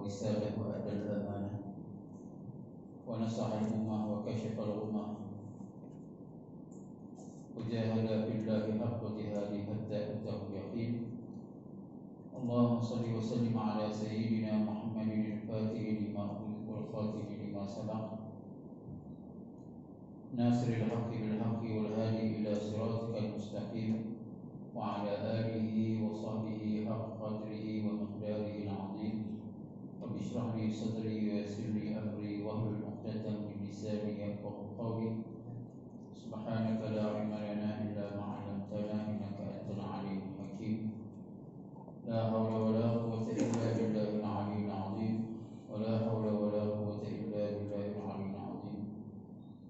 الرسالة وأدى الأمانة ونصح الأمة وكشف الغمة وجاهد في الله حق جهاده حتى أتاه اليقين. اللهم صل وسلم على سيدنا محمد الفاتح لما أغلق والخاتم لما سبق ناصر الحق بالحق والهادي إلى صراطك المستقيم وعلى آله وصحبه حق قدره ومقداره العظيم. رب اشرح لي صدري ويسر لي أمري واحلل عقدة من لساني يفقهوا قولي. سبحانك لا علم لنا إلا ما علمتنا إنك أنت العليم الحكيم. لا حول ولا قوة إلا بالله العلي العظيم. ولا حول ولا قوة إلا بالله العلي العظيم.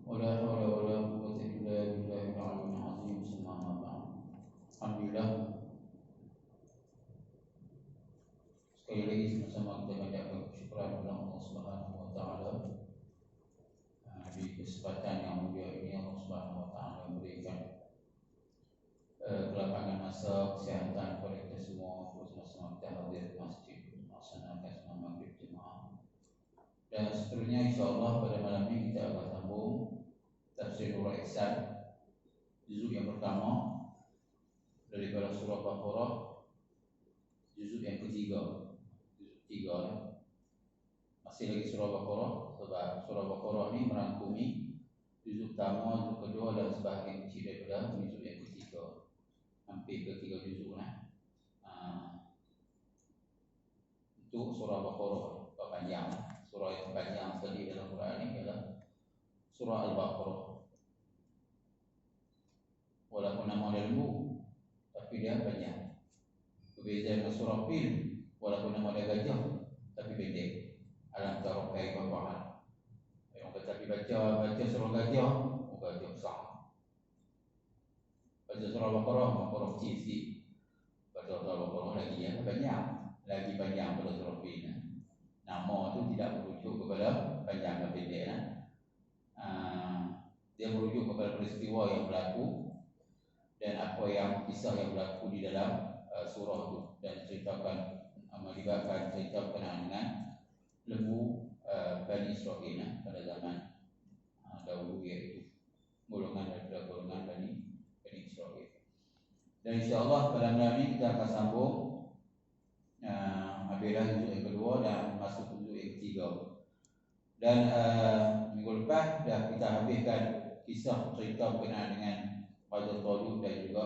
ولا حول ولا قوة إلا بالله العلي العظيم. ثم أما بعد. Alhamdulillah, sekali lagi sama-sama kita mengucapkan syukuran kepada Allah Subhanahu wa taala. Di kesempatan yang mulia ini Allah Subhanahu wa taala memberikan kelapangan masa, kesehatan kepada kita semua, bersama-sama kita hadir di masjid melaksanakan semua maghrib jemaah. Dan seterusnya insya-Allah pada malam ini kita akan sambung tafsir Nurul Ihsan juzuk yang pertama daripada surah Baqarah, juzuk yang ketiga, juzuk 3 ya. Masih lagi surah Baqarah, sebab surah Baqarah ini merangkumi juzuk pertama, juzuk kedua dan sebahagian kecil daripada juzuk yang ketiga, hampir ke 3 juzuk lah. Untuk surah Baqarah panjang, surah yang panjang sekali dalam Quran ini adalah surah Al-Baqarah. Walaupun nama dia lembu, tapi dia panjang. Berbeza dengan surah Fil, walaupun nama dia gajah, tapi pendek. Alam tara kaifa fa'al. Yang tetapi baca surah gajah, gajah besar. Baca surah Baqarah kecil sikit. Baca surah Baqarah lagi ya, panjang, lagi panjang pada surah Fil. Nama tu tidak merujuk kepada panjang dan pendek lah. Dia merujuk kepada peristiwa yang berlaku dan apa yang kisah yang berlaku di dalam surah itu, dan ceritakan melibatkan cerita berkenaan dengan lembu Bani Israel pada zaman dahulu, iaitu golongan daripada golongan Bani Israel. Dan insya-Allah pada malam ini kita akan sambung habislah juzuk yang kedua dan masuk juzuk yang ketiga. Dan minggu lepas dah kita habiskan kisah cerita berkenaan dengan Raja Talut dan juga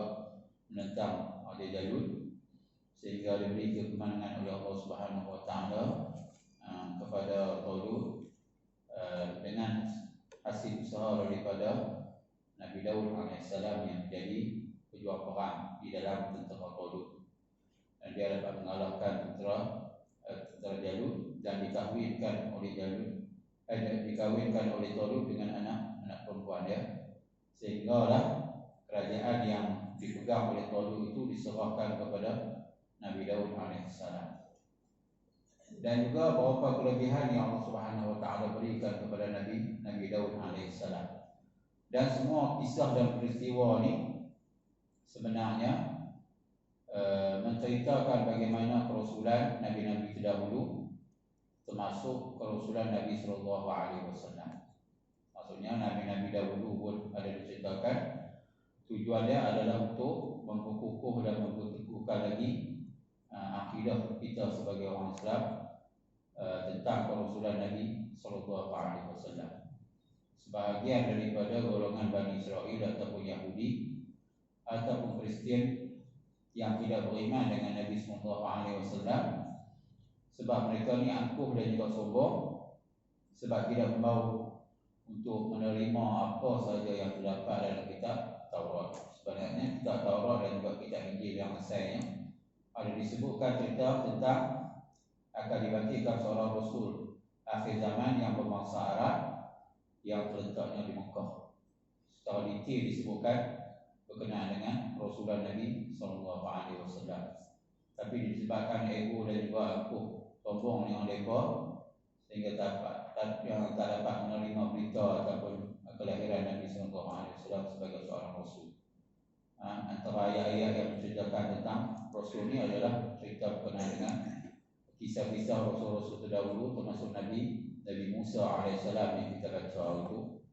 menentang Raja Jalut, sehingga diberi kemenangan oleh Allah Subhanahu wa taala kepada Talut dengan hasil usaha daripada Nabi Daud alaihissalam yang menjadi pejuang perang di dalam tentera Talut. Dan dia dapat mengalahkan tentera Jalut dan dikahwinkan oleh Talut dengan anak perempuan dia, sehinggalah kerajaan yang dipegang oleh Talut itu diserahkan kepada Nabi Daud alaihissalam. Dan juga beberapa kelebihan yang Allah Subhanahu wa taala berikan kepada Nabi Daud alaihissalam. Dan semua kisah dan peristiwa ini sebenarnya menceritakan bagaimana kerasulan nabi-nabi terdahulu, termasuk kerasulan Nabi sallallahu alaihi wasallam. Maksudnya nabi-nabi dahulu pun ada diceritakan. Tujuannya adalah untuk memperkukuh dan memperteguhkan lagi akidah kita sebagai orang Islam tentang kerasulan Nabi sallallahu alaihi wasallam. Sebahagian daripada golongan Bani Israel ataupun Yahudi ataupun Kristian yang tidak beriman dengan Nabi sallallahu alaihi wasallam, sebab mereka ni angkuh dan juga sombong, sebab tidak mau untuk menerima apa sahaja yang terdapat dalam kitab Taurat. Sebenarnya kitab Taurat dan juga kitab Injil yang asalnya ada disebutkan cerita tentang akan dibangkitkan seorang Rasul akhir zaman yang berbangsa Arab yang terletaknya di Mekah. Secara detail disebutkan berkenaan dengan kerasulan Nabi sallallahu alaihi wasallam. Tapi disebabkan ego dan juga angkuh sombong yang mereka, sehingga tak dapat menerima berita ataupun kelahiran Nabi sallallahu alaihi wasallam sebagai seorang rasul. Antara ayat-ayat yang menceritakan tentang Rasul ini adalah cerita berkenaan dengan kisah kisah-kisah Rasul-Rasul terdahulu, termasuk Nabi Musa alaihissalam yang kita baca itu,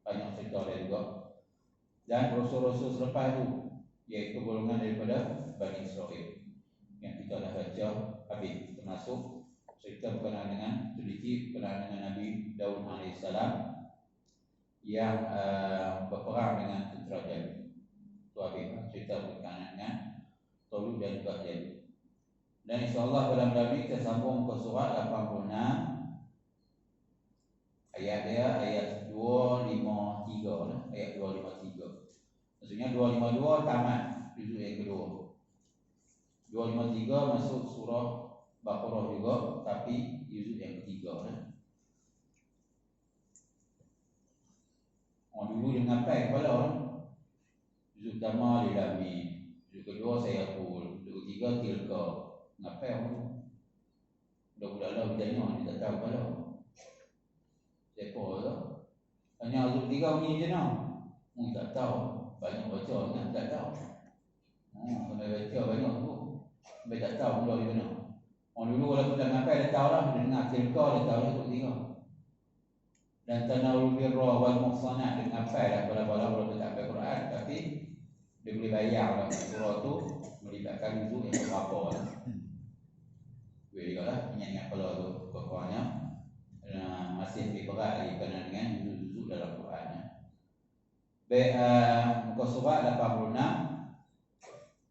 banyak cerita dia juga. Dan Rasul-Rasul selepas itu, iaitu golongan daripada Bani Israel yang kita dah baca habis, termasuk cerita berkenaan dengan sedikit berkenaan dengan Nabi Daud alaihissalam yang berperang dengan tentera Jalut. Itu habis cerita berkenaan dengan Talut dan juga Jalut. Dan insyaAllah pada malam ini kita sambung ke surat 86. Ayat dia ayat 253 lah. Ayat 253. Maksudnya 252 tamat juzuk yang kedua. 253 masuk surah Baqarah juga, tapi juzuk yang ketiga lah. Dulu dengan apa kepala orang. Juzuk pertama Lilamin, juzuk kedua Sayakul, juzuk ketiga Tilka. Ngapai orang budak-budak lah bertanya, dia tak tahu kalau siapa tu. Hanya Azul 3 bunyi je nak. Mungkin tak tahu. Banyak baca kan tak tahu. Sampai baca banyak tu sampai tak tahu mula di mana. Orang dulu walaupun dah ngapai dia tahu lah. Dia dengar Tilka dia tahu lah Azul 3. Dan Tanawul Birra wal Muhsanat dia ngapai lah bala-bala walaupun tak sampai Quran. Tapi dia boleh bayar lah surah tu melibatkan juzuk yang berapa lah. Boleh juga lah ingat-ingat kepala tu pokoknya masih lebih berat lagi kerana dengan juzuk-juzuk dalam Quran. Baik, muka surat 86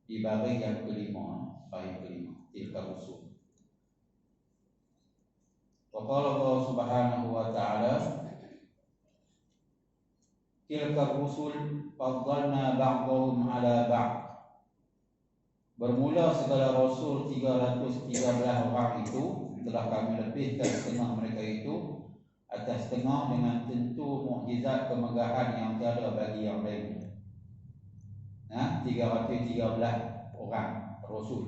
di baris yang kelima, Tilka Rusul. Wa qala Allah Subhanahu wa ta'ala, Tilka Rusul faddalna ba'dahum 'ala ba'd. Bermula segala Rasul 313 orang itu telah kami lebihkan setengah mereka itu atas setengah dengan tentu mukjizat kemegahan yang tiada bagi yang lain. 313 orang Rasul.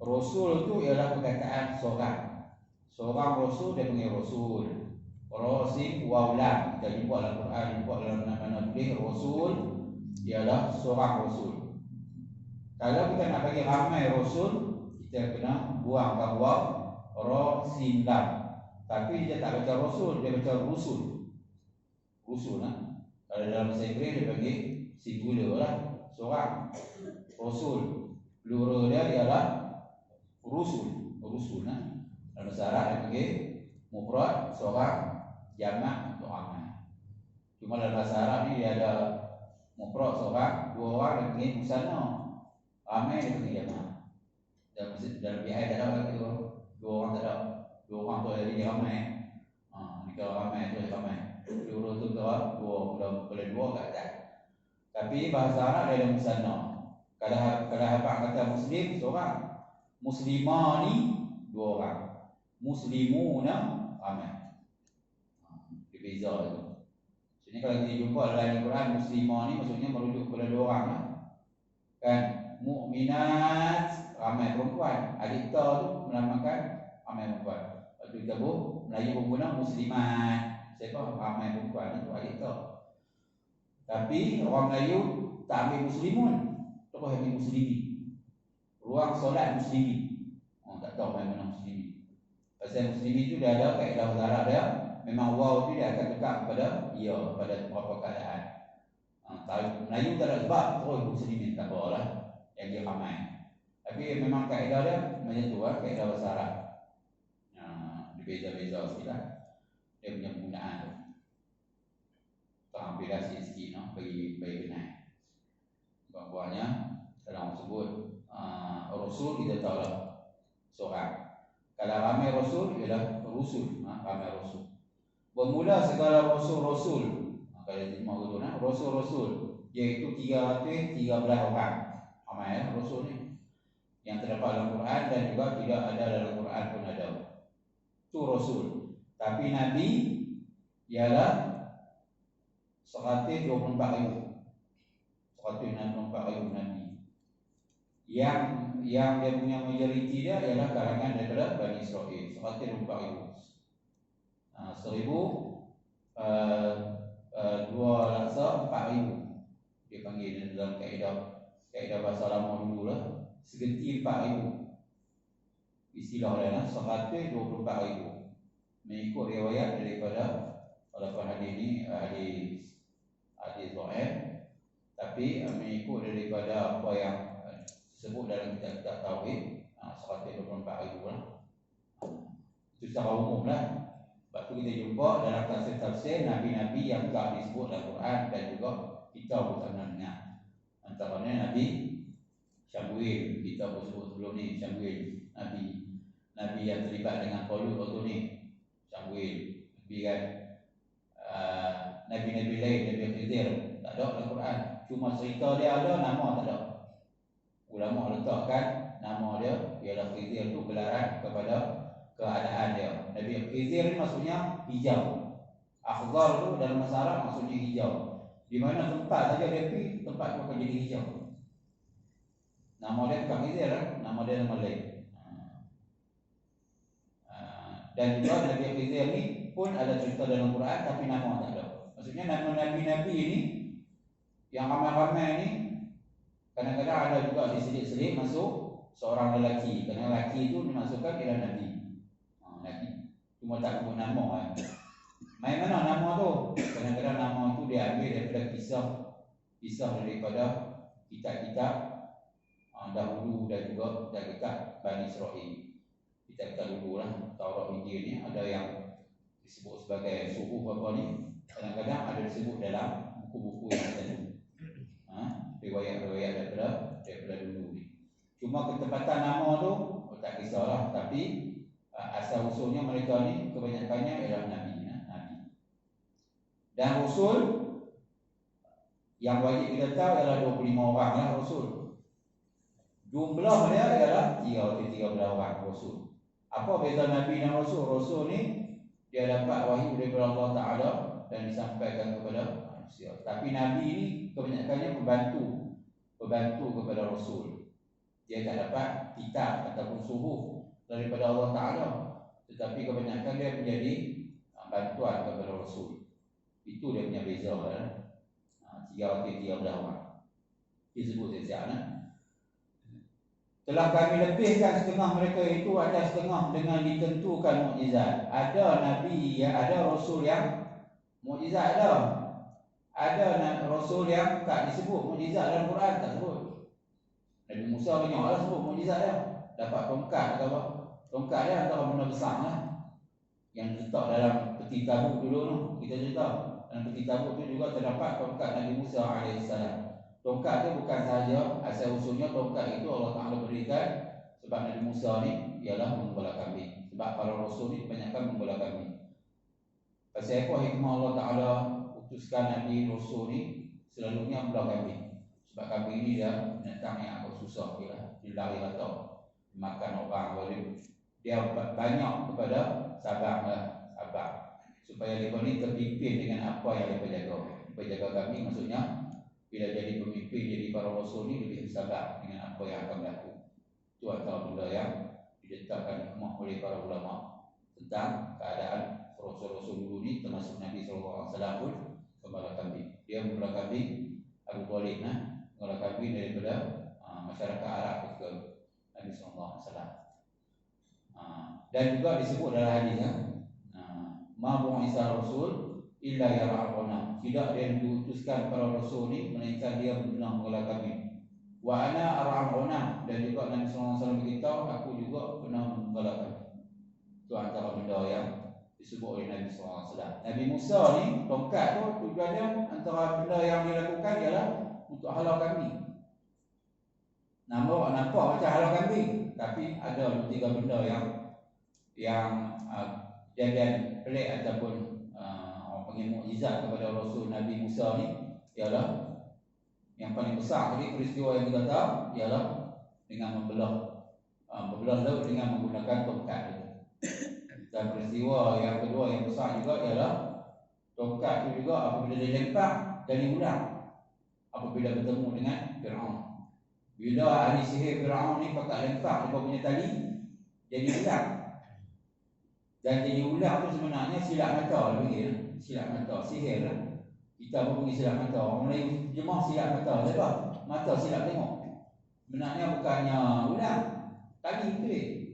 Rasul itu ialah perkataan seorang Rasul dia panggil Rasul. Rasul waulan kita jumpa dalam Quran, jumpa dalam mana-mana tulis Rasul ialah seorang Rasul. Kalau kita nak bagi ramai Rasul, kita kena buang bawah Rasul. Tapi dia tak baca Rasul, dia baca Rusul. Kalau dalam bahasa Inggeris dia bagi singular lah, seorang Rasul. Plural dia ialah Rusul. Dalam bahasa Arab dia bagi mufrad seorang, jamak untuk ramai. Cuma dalam bahasa Arab ni dia ada mufrad seorang, dua orang dia bagi musanna. Ramai dia pergi jamaah. Dalam pihak tak ada lagi dua orang tak ada. Dua orang tu jadi ramai. Ni kalau ramai tu ramai. Dua tu dua boleh dua kat atas. Tapi bahasa Arab dia ada musanna. Kalau abang kata muslim seorang, muslimah ni dua orang, muslimuna ramai. Dia beza tu. Jadi kalau kita jumpa dalam Al-Quran muslimah ni maksudnya merujuk kepada dua orang lah. Kan? Mukminat ramai perempuan, adikta tu melambangkan ramai perempuan. Waktu kita Melayu guna muslimat, siapa ramai perempuan itu adikta. Tapi orang Melayu tak ambil muslimun, terus ambil muslimi. Ruang solat muslimi. Tak tahu mana muslimi. Pasal muslimi tu dia ada kaedah Arab dia, memang waw tu dia akan dekat kepada ya pada beberapa keadaan. Kalau Melayu tak ada sebab terus muslimin tak apalah. Yang dia ramai. Tapi memang kaedah dia macam tu lah, kaedah bahasa Arab. Dia beza-beza sikit lah dia punya penggunaan tu. Ambil sikit bagi kenal. Buat-buatnya dalam sebut Rasul kita tahu lah seorang. Kalau ramai Rasul ialah Rusul, ramai Rasul. Bermula segala Rasul-Rasul. Kalau terima betul Rasul-Rasul iaitu 313 orang. Ramai Rasul ni yang terdapat dalam Quran dan juga tidak ada dalam Quran pun ada. Itu Rasul. Tapi Nabi ialah 124,000 Nabi. Yang dia punya majoriti dia ialah kalangan daripada Bani Israel, 124,000. 2,4,000 dia panggil dalam kaedah bahasa lama dulu lah, segenti 4,000. istilah dia 124,000 mengikut riwayat daripada walaupun hadis ni hadis dhaif, tapi mengikut daripada apa yang disebut dalam kitab-kitab tauhid 124,000 lah. Itu secara umum lah. Sebab tu kita jumpa dalam tafsir-tafsir Nabi-Nabi yang telah disebut dalam Quran dan juga kita bersama dengan antaranya Nabi Syambuil, kita bersebut sebelum ni Syambuil, Nabi yang terlibat dengan Talut waktu ni Syambuil. Nabi kan Nabi-Nabi lain, Nabi Khidir tak ada dalam Quran, cuma cerita dia ada, nama tak ada. Ulama letakkan nama dia ialah Khidir tu gelaran kepada keadaan dia. Nabi Khidir ni maksudnya hijau. Akhdar tu dalam bahasa Arab maksudnya hijau. Di mana tempat saja dia pergi, tempat tu akan jadi hijau. Nama dia bukan Khidir, nama dia nama lain. Dan juga Nabi Khidir ni pun ada cerita dalam Quran tapi nama tak ada. Maksudnya nama Nabi-Nabi ini yang ramai-ramai ni kadang-kadang ada juga diselit-selit masuk seorang lelaki. Kerana lelaki itu dimasukkan ialah Nabi. Nabi. Cuma tak sebut nama kan. Main mana nama tu? Kadang-kadang nama tu dia ambil daripada kisah daripada kitab-kitab dahulu dan juga kitab Bani Israel. Kitab-kitab dulu lah, Taurat Injil ni ada yang disebut sebagai suhuf apa ni. Kadang-kadang ada disebut dalam buku-buku yang tertentu. Riwayat-riwayat daripada dulu ni. Cuma ketepatan nama tu tak kisahlah, tapi asal usulnya mereka ni kebanyakannya ialah Nabi. Dan Rasul yang wajib kita tahu ialah 25 orang lah Rasul. Jumlah dia ialah 13 orang Rasul. Apa beza Nabi dan Rasul? Rasul ni dia dapat wahyu daripada Allah Ta'ala dan disampaikan kepada manusia. Tapi Nabi ni kebanyakannya pembantu kepada Rasul. Dia tak dapat kitab ataupun suhuf daripada Allah Ta'ala, tetapi kebanyakan dia menjadi bantuan kepada Rasul. Itu dia punya beza kan. 13 orang disebut sesiap. Telah kami lebihkan setengah mereka itu, ada setengah dengan ditentukan mukjizat. Ada Nabi, ada Rasul yang mukjizat ada. Ada Rasul yang tak disebut mukjizat dalam Quran, tak sebut. Nabi Musa banyaklah sebut mukjizat dia. Dapat tongkat ke apa? Tongkat dia antara benda besar lah. Yang letak dalam peti tabut dulu tu, kita cerita. Dalam peti tabut tu juga terdapat tongkat Nabi Musa AS. Tongkat tu bukan sahaja asal usulnya tongkat itu Allah Ta'ala berikan sebab Nabi Musa ni ialah menggembala kambing. Sebab para Rasul ni kebanyakan menggembala kambing. Pasal apa hikmah Allah Ta'ala utuskan Nabi Rasul ni selalunya membelah kambing. Sebab kambing ni dia binatang yang agak susah dia lari atau makan orang boleh. Dia banyak kepada sabar supaya dia ni terpimpin dengan apa yang dia jaga. Dia jaga kambing maksudnya bila jadi pemimpin, jadi para Rasul ni lebih sabar dengan apa yang akan berlaku. Itu antara benda yang diletakkan hikmah oleh para ulama tentang keadaan Rasul-Rasul dulu ni, termasuk Nabi SAW pun gembala kambing. Dia gembala kambing Abu Talib, gembala kambing daripada masyarakat Arab ketika Nabi SAW. Dan juga disebut dalam hadis ma bu'isa Rasul illa yara'una. Tidak dia diutuskan para Rasul ni melainkan dia benar menggembala kambing. Wa ana ar'una, dan juga Nabi SAW beritahu aku juga pernah menggembala kambing. Itu antara benda yang disebut oleh Nabi SAW. Nabi Musa ni tongkat tu tujuannya antara benda yang dilakukan ialah untuk halau kambing. Nampak macam halau kambing, tapi ada 2-3 benda yang jadian pelik ataupun orang panggil mukjizat kepada Rasul Nabi Musa ni ialah yang paling besar tadi peristiwa yang kita tahu ialah dengan membelah laut dengan menggunakan tongkat itu. Dan peristiwa yang kedua yang besar juga ialah tongkat itu juga apabila dilempar jadi ular apabila bertemu dengan Firaun. Bila ahli sihir Firaun ni pakai lempar dia punya tali jadi ular. Dan jadi ular tu sebenarnya silap mata lebih silap mata, sihir lah. Kita pun pergi silap mata. Orang Melayu jemaah silap mata. Sebab mata silap tengok. Sebenarnya bukannya ular, tali tu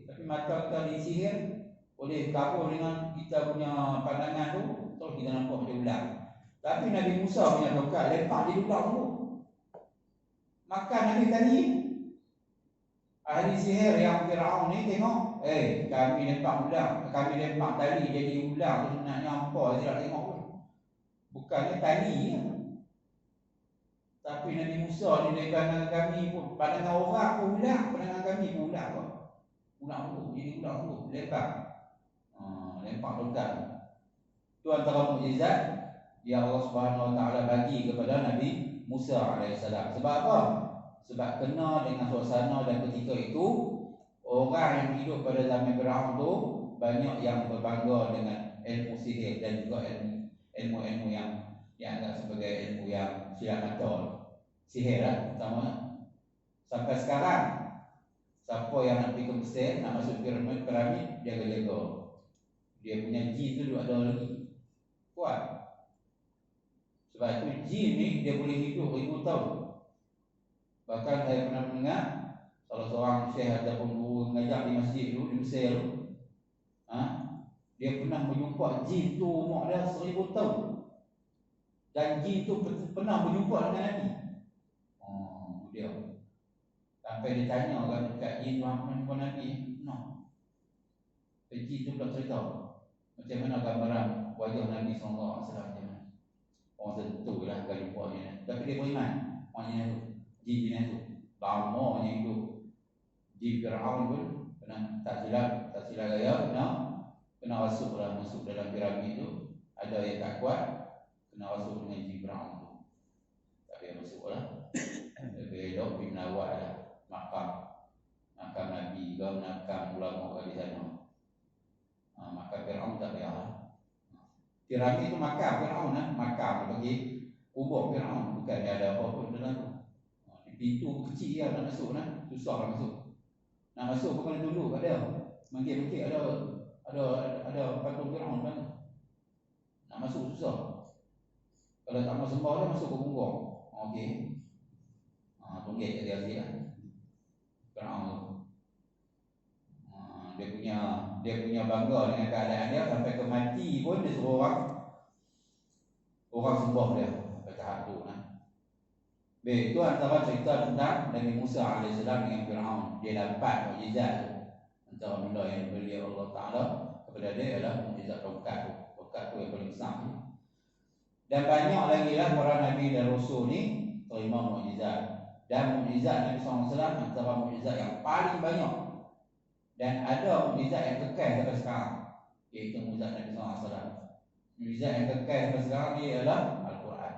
tapi mata kita disihir, boleh kabur dengan kita punya pandangan tu, terus kita nampak macam ular. Tapi Nabi Musa punya tongkat lempar dia ular tu. Makan Nabi tadi. Ahli sihir yang Firaun ni tengok, kami lempar ular, kami lempar tali jadi ular tu sebenarnya apa dia nak tengok pun. Bukannya tali ya. Tapi Nabi Musa ni dari pandangan kami pun, pandangan orang pun ular, pandangan kami pun ular kok. Ular tu, jadi ular tu lempar. Lempar tongkat. Itu antara mukjizat yang Allah Subhanahu Wa Taala bagi kepada Nabi Musa alaihissalam. Sebab apa? Sebab kena dengan suasana dan ketika itu orang yang hidup pada zaman Firaun tu banyak yang berbangga dengan ilmu sihir dan juga ilmu-ilmu yang dianggap sebagai ilmu yang silap mata. Sihir lah pertama. Sampai sekarang siapa yang nak pergi ke Mesir, nak masuk piramid, dia jaga. Dia punya jin tu ada lagi kuat. Sebab itu jin ni dia boleh hidup 1000 tahun. Bahkan saya pernah mendengar salah seorang syekh ataupun guru mengajar di masjid dulu di Mesir, dia pernah berjumpa jin tu umur dia 1000 tahun. Dan jin tu pernah berjumpa dengan Nabi. Dia sampai dia tanya kan dekat jin tu apa jumpa Nabi. Jin tu pula cerita macam mana gambaran wajah Nabi SAW macam mana. Orang tentu lah kalau jumpa dia. Tapi dia beriman maknanya tu. Jin tu lama yang hidup jin Firaun pun tak silap gaya kena masuk dalam piramid tu. Ada yang tak kuat kena masuk dengan jin Firaun tu. Tak payah masuk lah. Lebih elok pergi melawat lah makam Nabi ke makam ulama ke di sana. Makam Firaun tak payah lah. Piramid tu makam Firaun lah. Makam bagi kubur Firaun, bukan ada apa pun dalam tu. Pintu kecil dia nak masuk lah, susah nak masuk. Nak masuk pun kena tunduk kat dia. Mungkin ada patung Firaun kan. Nak masuk susah. Kalau tak mau sembah dia masuk ke punggung. Okey. Tunggik kat dia sikit lah. Firaun tu. Dia punya bangga dengan keadaan dia sampai ke mati pun dia suruh orang sembah dia sampai tahap tu lah. Baik, itu antara cerita tentang Nabi Musa AS dengan Firaun. Dia dapat mukjizat tu. Antara benda yang diberi Allah Ta'ala kepada dia adalah mukjizat tongkat tu. Tongkat tu yang paling besar ni. Dan banyak lagi lah para Nabi dan Rasul ni terima mukjizat. Dan mukjizat Nabi SAW antara mukjizat yang paling banyak. Dan ada mukjizat yang kekal sampai sekarang, iaitu mukjizat Nabi SAW. Mukjizat yang kekal sampai sekarang dia adalah Al-Quran.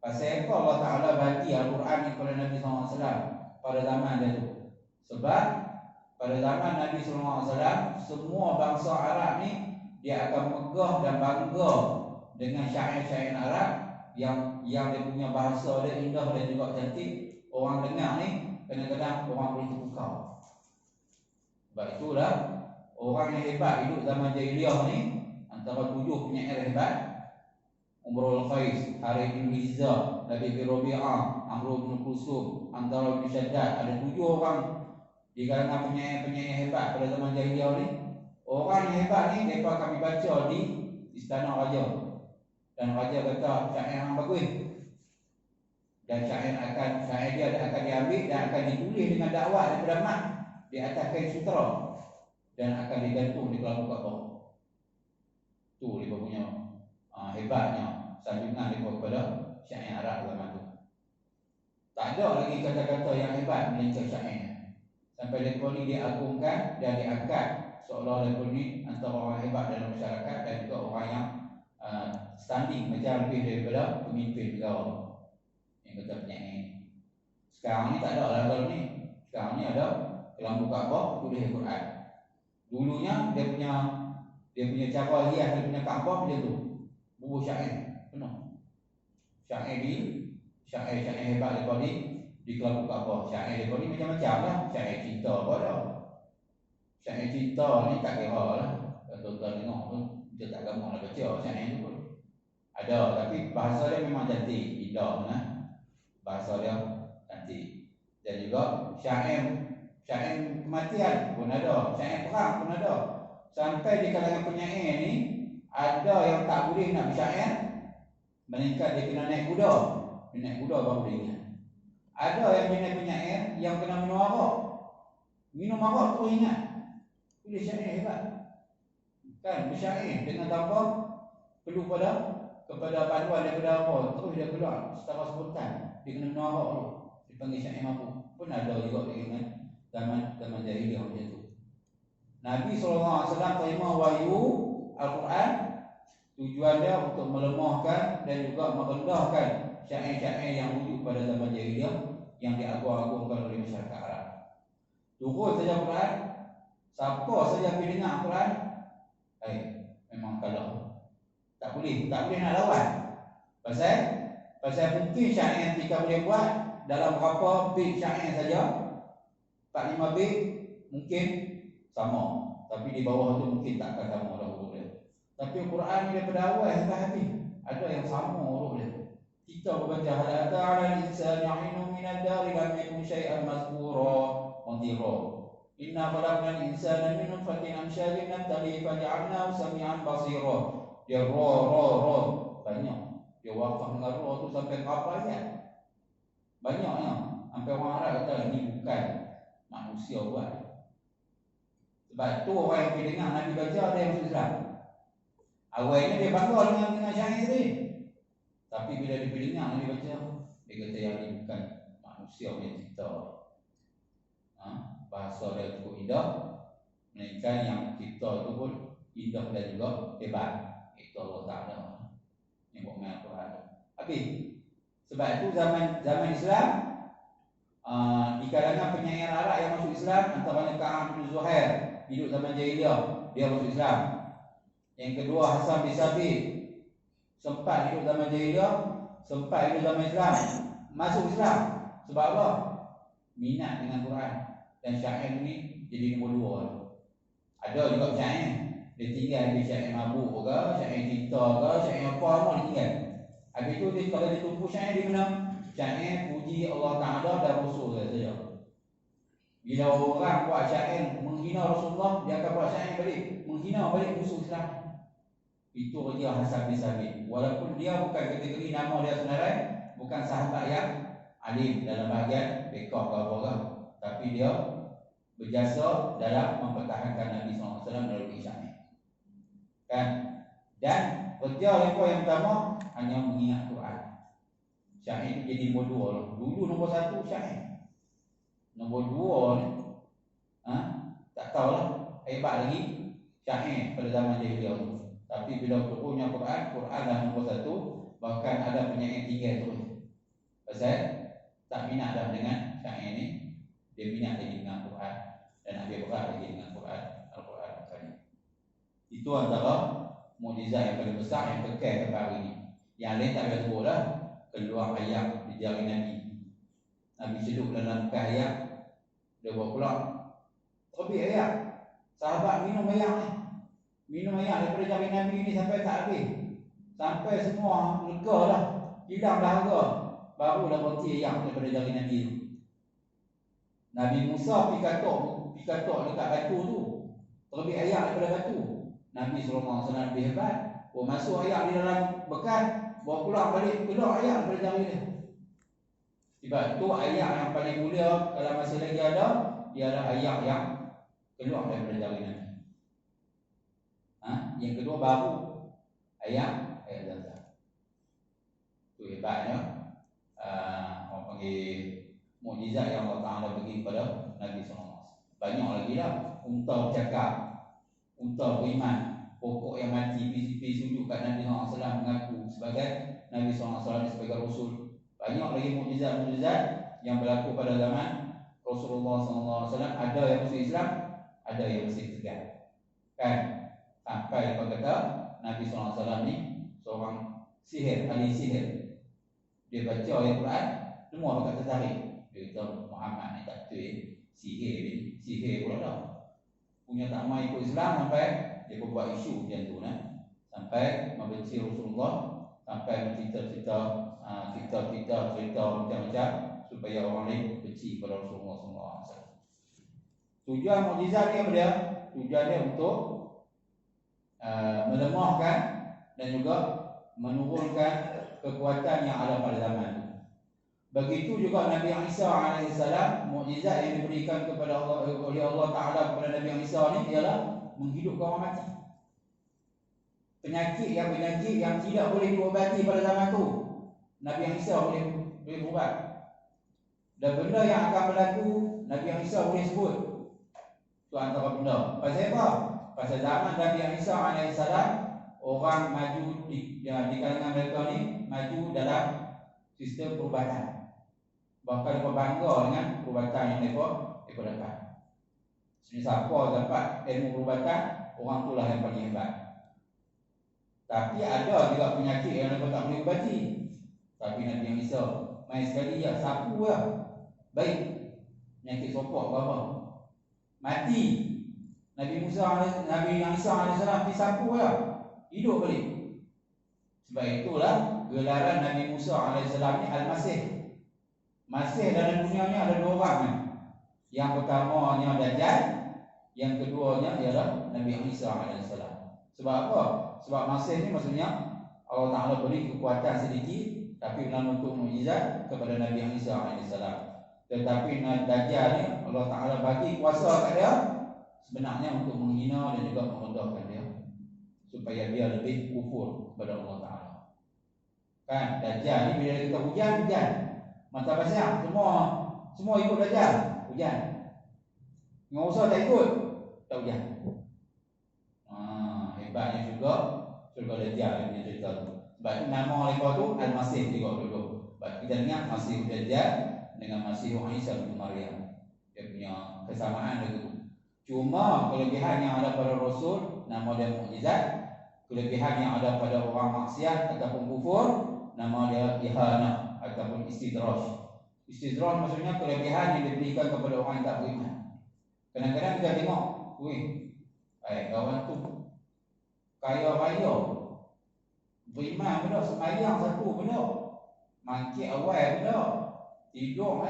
Pasal apa Allah Ta'ala bagi Al-Quran ni kepada Nabi SAW pada zaman dia tu? Sebab pada zaman Nabi SAW, semua bangsa Arab ni dia akan megah dan bangga dengan syair-syair Arab yang dia punya bahasa dia indah dan juga cantik. Orang dengar ni kadang-kadang orang boleh terpukau. Sebab itulah orang yang hebat hidup zaman Jahiliyah ni, antara 7 penyair hebat: Umrul Qais, Harith bin Izzah, Nabi bin Rabi'ah, Amr bin Kulsum, Antara bin Shaddad. Ada 7 orang di kalangan penyair-penyair hebat pada zaman Jahiliyah ni. Orang yang hebat ni mereka kami baca di istana raja. Dan raja kata syair yang bagus. Dan syair dia akan diambil dan akan ditulis dengan dakwah daripada mat di atas kain sutera dan akan digantung di kelambu Kaabah. Tu dia punya hebatnya sanjungan dia kepada syair Arab zaman tu. Tak ada lagi kata-kata yang hebat melainkan syair. Sampai mereka ni diagungkan dan diangkat seolah mereka ni antara orang hebat dalam masyarakat dan juga orang yang standing macam lebih daripada pemimpin negara. Yang kata penyair. Sekarang ni tak ada lah kalau ni. Sekarang ni ada kelambu Kaabah tulis Al-Quran. Dulunya dia punya cara hias, dia punya Kaabah macam tu. Bubuh syair penuh. Syair hebat daripada di kelambu Kaabah. Syair daripada ni macam-macam lah. Syair cinta apa dah. Syair cinta ni tak kira lah. Kalau tuan-tuan tengok tu, kita tak gampang nak baca syair tu pun. Ada, tapi bahasa dia memang cantik, indah lah. Bahasa dia cantik. Dan juga syair syair kematian pun ada, syair perang pun ada. Sampai di kalangan penyair ni ada yang tak boleh nak bersyair, melainkan dia kena naik kuda. Dia naik kuda baru dia ingat. Ada yang jenis penyair yang kena minum arak. Minum arak terus ingat. Boleh syair hebat. Kan bersyair dengan tanpa perlu kepada panduan daripada apa, terus dia keluar secara spontan. Dia kena minum arak dulu. Dipanggil syair mampu. Pun ada juga dengan zaman jahiliah macam tu. Nabi SAW terima wahyu Al-Quran, tujuan dia untuk melemahkan dan juga merendahkan syair-syair yang wujud pada zaman jahiliah yang diagung-agungkan oleh masyarakat Arab. Turun saja Quran, siapa saja pergi dengar Quran, memang kalah. Tak boleh nak lawan. Pasal mungkin syair kita boleh buat dalam berapa bait syair saja, 4-5 bait mungkin sama, tapi di bawah tu mungkin tak akan sama dah huruf dia. Tapi Quran ni daripada awal sampai habis ada yang sama huruf dia. Kita membaca hal ta'ala al-insani 'ainun min ad-dari lam yakun syai'an mazkura wa dhira. Inna khalaqnal insana min nutfatin amsyajin nabtali faj'alnahu sami'an basira. Dia ra banyak. Dia waqaf dengan ra tu sampai berapa ayat? Banyaknya. Sampai orang Arab kata ini bukan manusia buat. Sebab tu orang yang pergi dengar Nabi baca ada yang masuk Islam. Awalnya dia bangga dengan syair tadi. Tapi bila dia pergi dengar Nabi baca, dia kata yang ini bukan manusia punya cerita. Bahasa dia cukup indah, melainkan yang cerita tu pun indah dan juga hebat. Itu Allah Ta'ala yang buat main Al-Quran. Habis. Sebab itu zaman Islam, di kalangan penyair Arab yang masuk Islam, antaranya Ka'ab bin Zuhair, hidup zaman jahiliyah, dia masuk Islam. Yang kedua Hasan bin Sabit, sempat hidup zaman jahiliyah, sempat hidup zaman Islam, masuk Islam. Sebab apa? Minat dengan Quran. Dan syair ni jadi nombor 2. Ada juga syair dia tinggal di syair mabuk ke, syair cinta ke, syair apa pun dia tinggal. Habis tu dia kalau dia tumpu syair di mana? Syair puji Allah Ta'ala dan Rasul saja. Bila orang buat syair menghina Rasulullah, dia akan buat syair balik menghina balik musuh Islam. Itu dia Hasan bin Sabit. Walaupun dia bukan kategori nama dia sebenarnya, bukan sahabat yang alim dalam bahagian bekah ke apa-apa, tapi dia berjasa dalam mempertahankan Nabi SAW melalui syair. Kan? Dan kerja mereka yang pertama hanya mengingat Quran. Syair itu jadi nombor 2 lah. Dulu nombor 1 syair. Nombor 2 ni tak tahulah hebat lagi syair pada zaman jahiliyah tu. Tapi bila turunnya Quran dah nombor 1. Bahkan ada penyair tinggal terus. Pasal tak minat dah dengan syair ni. Dia minat lagi dengan Quran. Dan Nabi berat lagi dengan Quran. Al-Quran Al-Karim. Itu antara mukjizat yang paling besar yang kekal sampai hari ini. Yang lain tak boleh sebut lah. Keluar ayam di jari Nabi. Nabi seduk dalam bekas ayam. Dia bawa keluar. Terbit ayam. Sahabat minum ayam ni. Minum ayam daripada jari Nabi ni sampai tak habis. Sampai semua lega lah. Hilang dahaga. Barulah berhenti ayam daripada jari Nabi tu. Nabi Musa pergi katok dekat batu tu. Terbit ayam daripada batu. Nabi SAW lebih hebat. Masuk ayam di dalam bekas, bawa keluar balik, keluar ayam daripada jari dia. Sebab tu ayam yang paling mulia kalau masih lagi ada, ialah ayam yang keluar daripada jari Nabi. Yang kedua baru ayam Zam-Zam. Itu hebatnya. Orang panggil mukjizat yang Allah Ta'ala bagi kepada Nabi SAW. Banyak lagi lah. Unta bercakap, unta beriman, pokok yang mati pergi sujud kat Nabi SAW mengaku sebagai Nabi SAW sebagai Rasul. Banyak lagi mukjizat-mukjizat yang berlaku pada zaman Rasulullah SAW. Ada yang masuk Islam, ada yang masih tegak. Kan? Sampai lepas kata Nabi SAW ni seorang sihir, ahli sihir. Dia baca ayat Quran, semua dekat tertarik. Dia kata Muhammad ni tak betul, sihir ni, sihir pula dah. Punya tak mau ikut Islam sampai dia buat isu macam tu nah. Sampai membenci Rasulullah, sampai cerita macam-macam supaya orang lain benci kepada Rasulullah SAW. Tujuan mukjizat ni apa dia? Tujuan dia untuk melemahkan dan juga menurunkan kekuatan yang ada pada zaman itu. Begitu juga Nabi Isa alaihissalam, mukjizat yang diberikan kepada Allah oleh Allah Taala kepada Nabi Isa ni ialah menghidupkan orang mati. Penyakit yang tidak boleh diubati pada zaman itu, Nabi Isa boleh berubat. Dan benda yang akan berlaku, Nabi Isa boleh sebut. Itu antara benda. Pasal apa? Pasal zaman Nabi Isa alaihissalam, orang maju di kalangan mereka ni maju dalam sistem perubatan. Bahkan mereka bangga dengan perubatan yang mereka dapat. Siapa dapat ilmu perubatan, orang itulah yang paling hebat. Tapi ada juga penyakit yang mereka tak boleh ubati. Tapi Nabi Isa main sekali ya sapu lah. Baik. Penyakit sopok ke apa? Mati. Nabi Isa alaihissalam disapu lah. Hidup balik. Sebab itulah gelaran Nabi Musa alaihissalam ni Al-Masih. Masih dalam dunia ni ada dua orang ni. Yang pertamanya Dajjal, yang keduanya ialah Nabi Isa alaihissalam. Sebab apa? Sebab Masih ni maksudnya Allah Ta'ala beri kekuatan sedikit, tapi dalam untuk mukjizat kepada Nabi Isa alaihissalam. Tetapi Dajjal ni Allah Ta'ala bagi kuasa kat dia sebenarnya untuk menghina dan juga merendahkan dia, supaya dia lebih kufur kepada Allah Ta'ala. Kan, Dajjal ni bila kita hujan, mata basah, semua ikut Dajjal, hujan. Yang usaha tak ikut, tak hujan. Hebatnya juga surga Dajjal yang dia cerita tu. Sebab tu nama mereka tu Al-Masih juga dulu. Sebab kita dengar Masih Dajjal dengan Masih Isa bin Maryam, dia punya kesamaan begitu. Cuma kelebihan yang ada pada Rasul, nama dia mukjizat. Kelebihan yang ada pada orang maksiat ataupun kufur, nama dia ihanah ataupun istidraj. Istidraj maksudnya kelebihan yang diberikan kepada orang yang tak beriman. Kadang-kadang kita tengok, kawan tu kaya raya, beriman benda, semayang satu benda, mangkit awal benda, tidur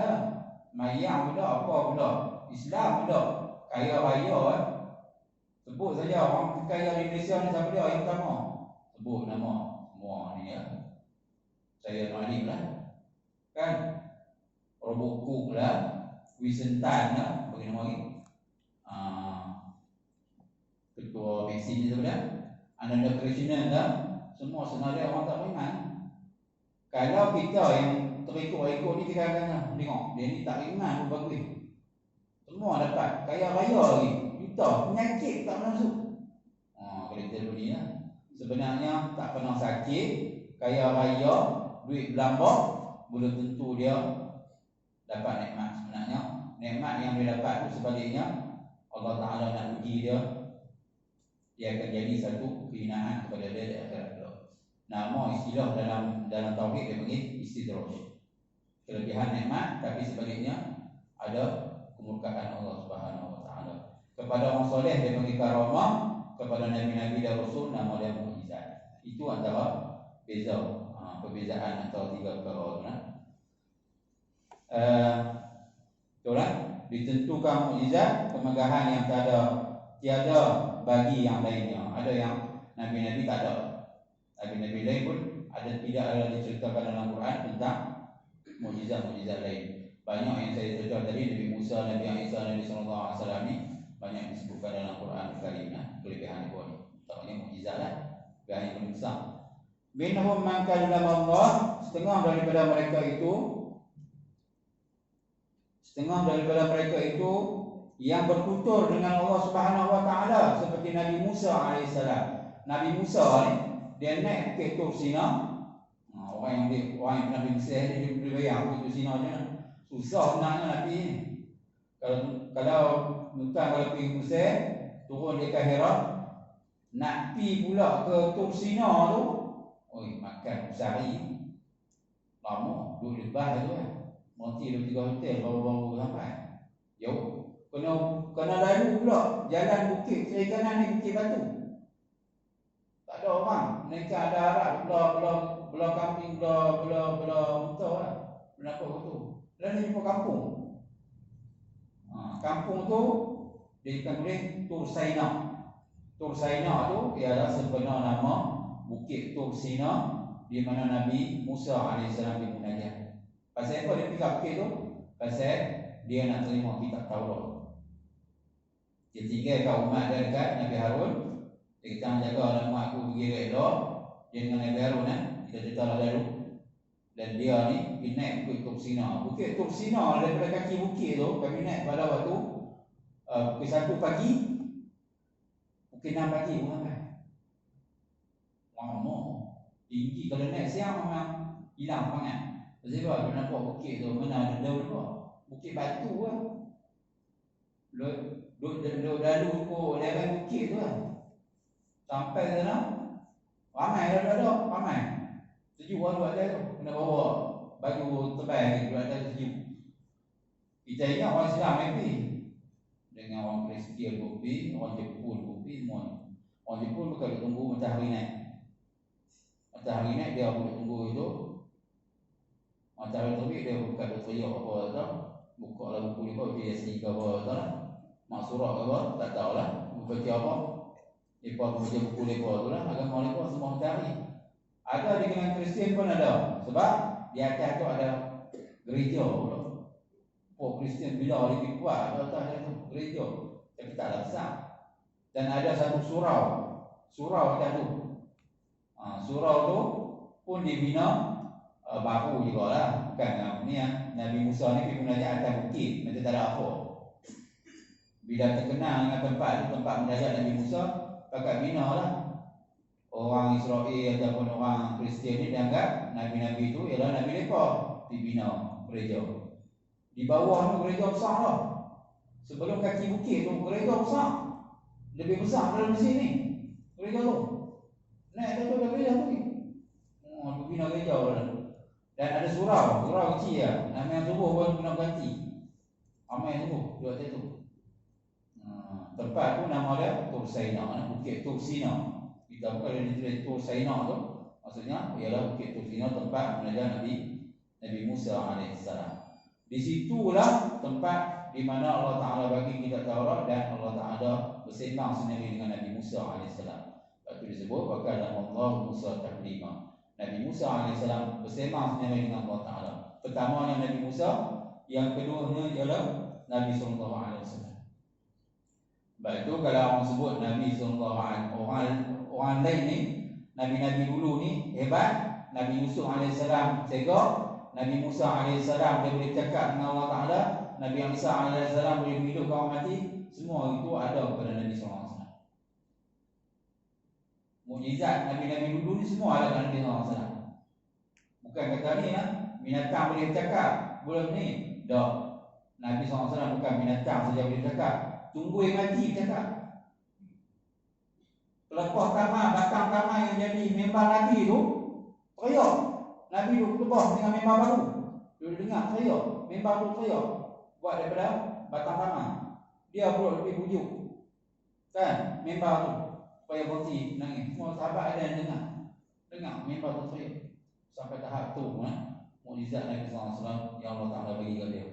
mayang benda, apa benda, Islam benda, kaya raya sebut saja orang kaya di Malaysia ni siapa dia yang pertama? Sebut nama semua ni ya. Saya Malik lah. Kan? Robert Cook lah, Wisentan lah, bagi nama lagi. Ketua vaksin ni sebenarnya, Ananda Krishnan lah, semua sebenarnya orang tak beriman. Kalau kita yang terikut-ikut ni kita akan tengok, dia ni tak beriman pun bagus. Semua dapat, kaya raya lagi, juta, penyakit tak masuk. Kalau kita bunyi lah, sebenarnya tak pernah sakit, kaya raya, duit berlambak, belum tentu dia dapat nikmat. Sebenarnya nikmat yang dia dapat tu sebaliknya, Allah Ta'ala nak uji dia, dia akan jadi satu kehinaan kepada dia di akhirat kelak. Nama istilah dalam tauhid dia panggil istidraj. Kelebihan nikmat, tapi sebaliknya ada kemurkaan Allah Subhanahu wa taala. Kepada orang soleh dia panggil karamah, kepada nabi-nabi dan rasul nama dia mukjizat. Itu antara perbezaan antara tiga perkara tu lah. Itulah ditentukan mukjizat, kemegahan yang tiada bagi yang lainnya. Ada yang nabi-nabi tak ada. Nabi-nabi lain pun tidak ada diceritakan dalam Quran tentang mukjizat-mukjizat lain. Banyak yang saya cerita tadi, Nabi Musa, Nabi Isa, Nabi sallallahu alaihi wasallam ni banyak disebutkan dalam Quran Karim lah, kelebihan dia ni. Tahunya mukjizat lah, kelebihan yang paling besar. Minhum man kallama Allah, setengah daripada mereka itu yang bertutur dengan Allah Subhanahu wa taala, seperti Nabi Musa alaihissalam. Nabi Musa ni dia naik ke Tur Sina. Orang yang pernah pergi Mesir dia boleh bayang ke Tur Sina je lah. Susah sebenarnya Nabi ni. Kalau pergi Mesir, turun di Kahirah, nak pergi pula ke Tur Sina tu, makan sehari lama, duduk lebah tu kan. Monti 2-3 hotel baru sampai. Jauh. Kena lalu pula jalan bukit kiri kanan ni bukit batu. Tak ada orang. Mereka ada harap belah kampung, belah unta lah. Belah apa tu. Lalu jumpa kampung. Kampung tu Dia bukan boleh Tur Saina. Tur Saina tu ialah sebenar nama Bukit Tur Sina, di mana Nabi Musa AS dimunajat. Pasal apa dia pergi bukit tu? Pasal dia nak terima kitab Taurat. Dia tinggalkan umat dia dekat Nabi Harun. Dia kata jaga anak umat aku pergi reda. Dia dengan Nabi Harun kita cerita lah dulu. Dan dia ni pergi naik Bukit Tur Sina. Bukit Tur Sina daripada kaki bukit tu kami naik pada waktu pukul 1 pagi, pukul 6 pagi pun sampai. Lama. Tinggi kalau naik siang memang hilang pangat. Sebab apa? Dia nampak bukit tu mana ada daun apa? Bukit batu lah. Duduk lalu ikut lereng bukit tu lah. Sampai sana ramai ada ramai. Sejuk lah buat dia tu. Kena bawa baju tebal gitu ada sejuk. Kita ingat orang Islam pergi dengan orang Kristian pergi, orang Jepun pergi semua. Orang Jepun bukan tunggu matahari naik. Matahari naik dia boleh tunggu itu. Matahari terbit dia buka teriak apa tau. Buka lah buku dia apa JSC ke apa tau lah. Mak surah ke apa tak tahulah. Baca apa. Mereka baca buku mereka tu lah. Agama mereka semua matahari. Ada di kalangan Kristian pun ada. Sebab di atas tu ada gereja pula. Oh Kristian bila lebih kuat atau tak ada tu gereja. Tapi taklah besar. Dan ada satu surau. Surau atas tu. Surau tu pun dibina baru juga lah. Bukan ni Nabi Musa ni pergi munajat atas bukit. Macam tak ada apa. Bila terkenal dengan tempat tu, tempat munajat Nabi Musa, pakat bina lah. Orang Israel ataupun orang Kristian ni dianggap Nabi-Nabi tu ialah Nabi mereka. Dibina gereja. Di bawah tu gereja besar lah. Sebelum kaki bukit tu gereja besar. Lebih besar dalam di sini. Gereja tu. Naik tu ada gereja tu ni. Bina gereja lah. Dan ada surau kecil lah. Nama yang subuh pun kena ganti. Ramai subuh dua tu. Tempat tu nama dia Tur Saina, Bukit Tur Sina. Kita bukan ada ditulis Tur Saina tu. Maksudnya ialah Bukit Tur Sina tempat munajat Nabi Musa AS. Di situlah tempat di mana Allah Ta'ala bagi kita Taurat dan Allah Ta'ala bersembang sendiri dengan Nabi Musa AS. Lepas itu disebut Wakala Allah Musa Taklima. Nabi Musa AS bersembang sendiri dengan Allah Ta'ala. Pertamanya Nabi Musa, yang keduanya ialah Nabi SAW. Sebab itu kalau orang sebut Nabi SAW, orang lain ni, Nabi-Nabi dulu ni hebat. Nabi Yusuf AS segak, Nabi Musa AS dia boleh cakap dengan Allah Ta'ala, Nabi Isa AS boleh hidup orang mati. Semua itu ada kepada Nabi SAW. Mukjizat Nabi-Nabi dulu ni semua ada kepada Nabi SAW. Bukan kata ni lah, binatang boleh cakap, belum ni. Tak. Nabi SAW bukan binatang saja boleh cakap. Tunggu yang mati cakap. Pelepas tamar, batang tamar yang jadi member lagi tu teriak. Nabi duduk tebah dengan member baru. Dia dengar teriak. Member tu teriak. Buat daripada batang tamar. Dia pula lebih bujuk. Kan? Member tu. Supaya berhenti nangis. Semua sahabat ada yang dengar. Dengar member tu teriak. Sampai tahap tu mukjizat Nabi SAW yang Allah Ta'ala bagi ke dia.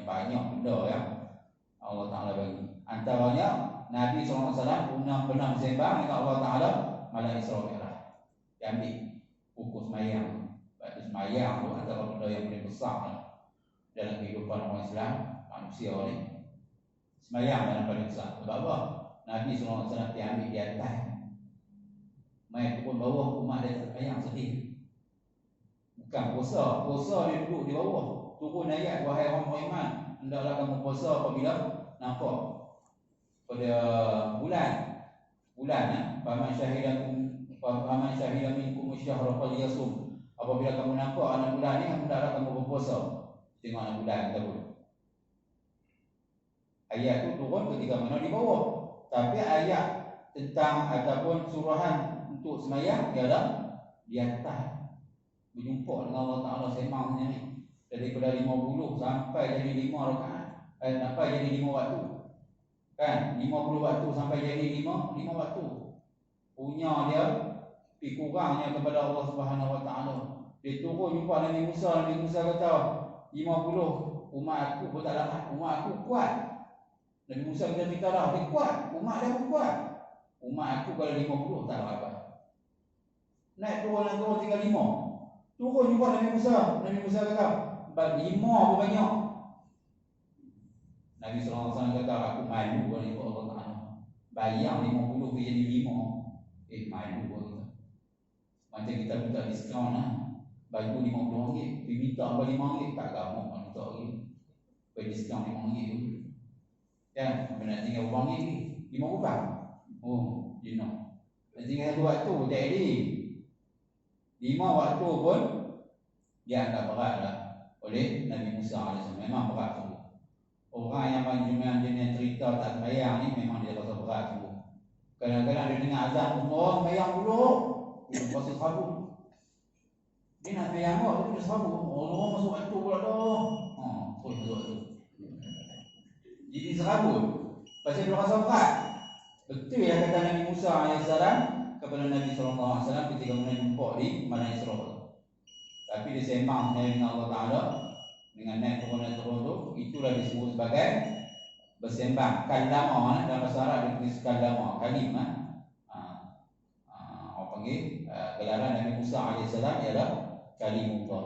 Banyak benda yang Allah Ta'ala bagi. Antaranya Nabi SAW pernah bersembang dengan Allah Ta'ala malam Isra Mi'raj. Dia ambil buku semayang. Sebab itu semayang tu antara benda yang paling besar dalam kehidupan orang Islam, manusia ni. Semayang dalam paling besar. Sebab apa? Nabi SAW dia ambil di atas. Mai pun bawah umat dia semayang sedih. Bukan puasa. Puasa dia duduk di bawah. Turun ayat, wahai orang beriman, hendaklah kamu puasa apabila nampak pada bulan faman syahidan minkum asyhara falyasum. Apabila kamu nampak anak bulan ni, hendaklah kamu berpuasa. Tengok anak bulan tersebut. Ayat tu turun ketika mana di bawah. Tapi ayat tentang ataupun suruhan untuk semayang ialah di atas. Berjumpa dengan Allah Ta'ala sembang sendiri. Daripada 50 sampai jadi 5 rakaat. Sampai jadi 5 waktu. Kan? 50 waktu sampai jadi 5 waktu. Punya dia lebih kurangnya kepada Allah Subhanahu Wa Ta'ala. Dia turun jumpa Nabi Musa. Nabi Musa kata 50 umat aku pun tak dapat. Umat aku kuat. Nabi Musa kita cerita dah, dia kuat, umat dia pun kuat. Umat aku kalau 50 tak apa. Naik turun tinggal 5. Turun jumpa Nabi Musa. Nabi Musa kata, 5 pun banyak. Nabi SAW kata, aku malu kalau ikut Allah Ta'ala. Bayar 50 pergi jadi 5. Malu pun kita. Macam kita minta diskaun lah. Baju RM50, pergi minta RM5, tak gamuk nak minta lagi. Pergi diskaun RM5 tu. Kan, apa nak tinggal RM5 ni? RM5. Oh, you know. Nak tinggal 1 waktu, tak ada. 5 waktu pun, dia anggap berat lah oleh Nabi Musa AS. Memang berat sungguh. Orang yang panjang jenis cerita tak sembahyang ni memang dia rasa berat sungguh. Kadang-kadang dia dengar azan, orang sembahyang dulu. Dia rasa sabun. Dia nak sembahyang awak, tapi dia sabun. Orang masuk waktu pula dah. Terus masuk waktu. Jadi serabut. Pasal dia rasa berat. Betul yang kata Nabi Musa AS kepada Nabi SAW ketika menempok di Padang Isra. Tapi dia sembang dengan Allah Ta'ala dengan naik turun tu, itulah disebut sebagai bersembang. Kalama dalam bahasa Arab dia tulis kalama, kalim. Orang panggil gelaran Nabi Musa AS ialah kalimullah.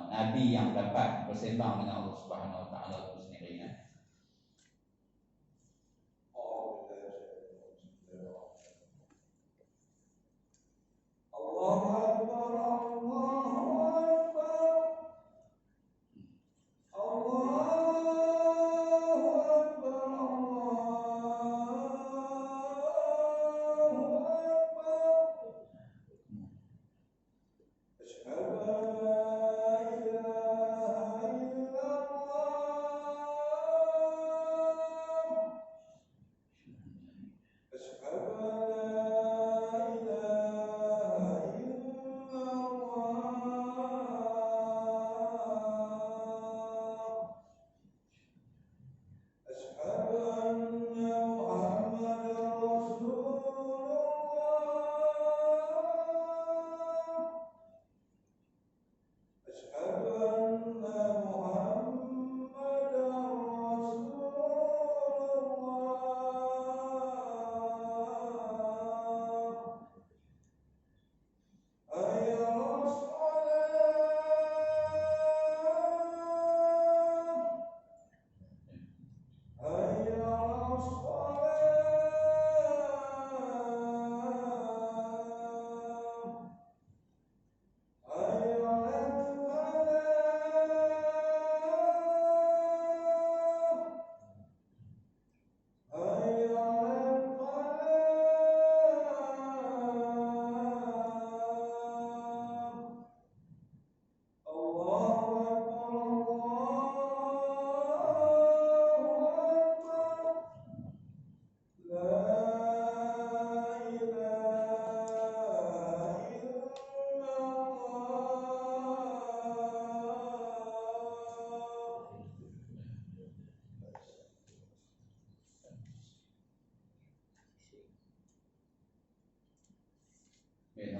Nabi yang dapat bersembang dengan Allah Subhanahu Wa Ta'ala itu sendiri.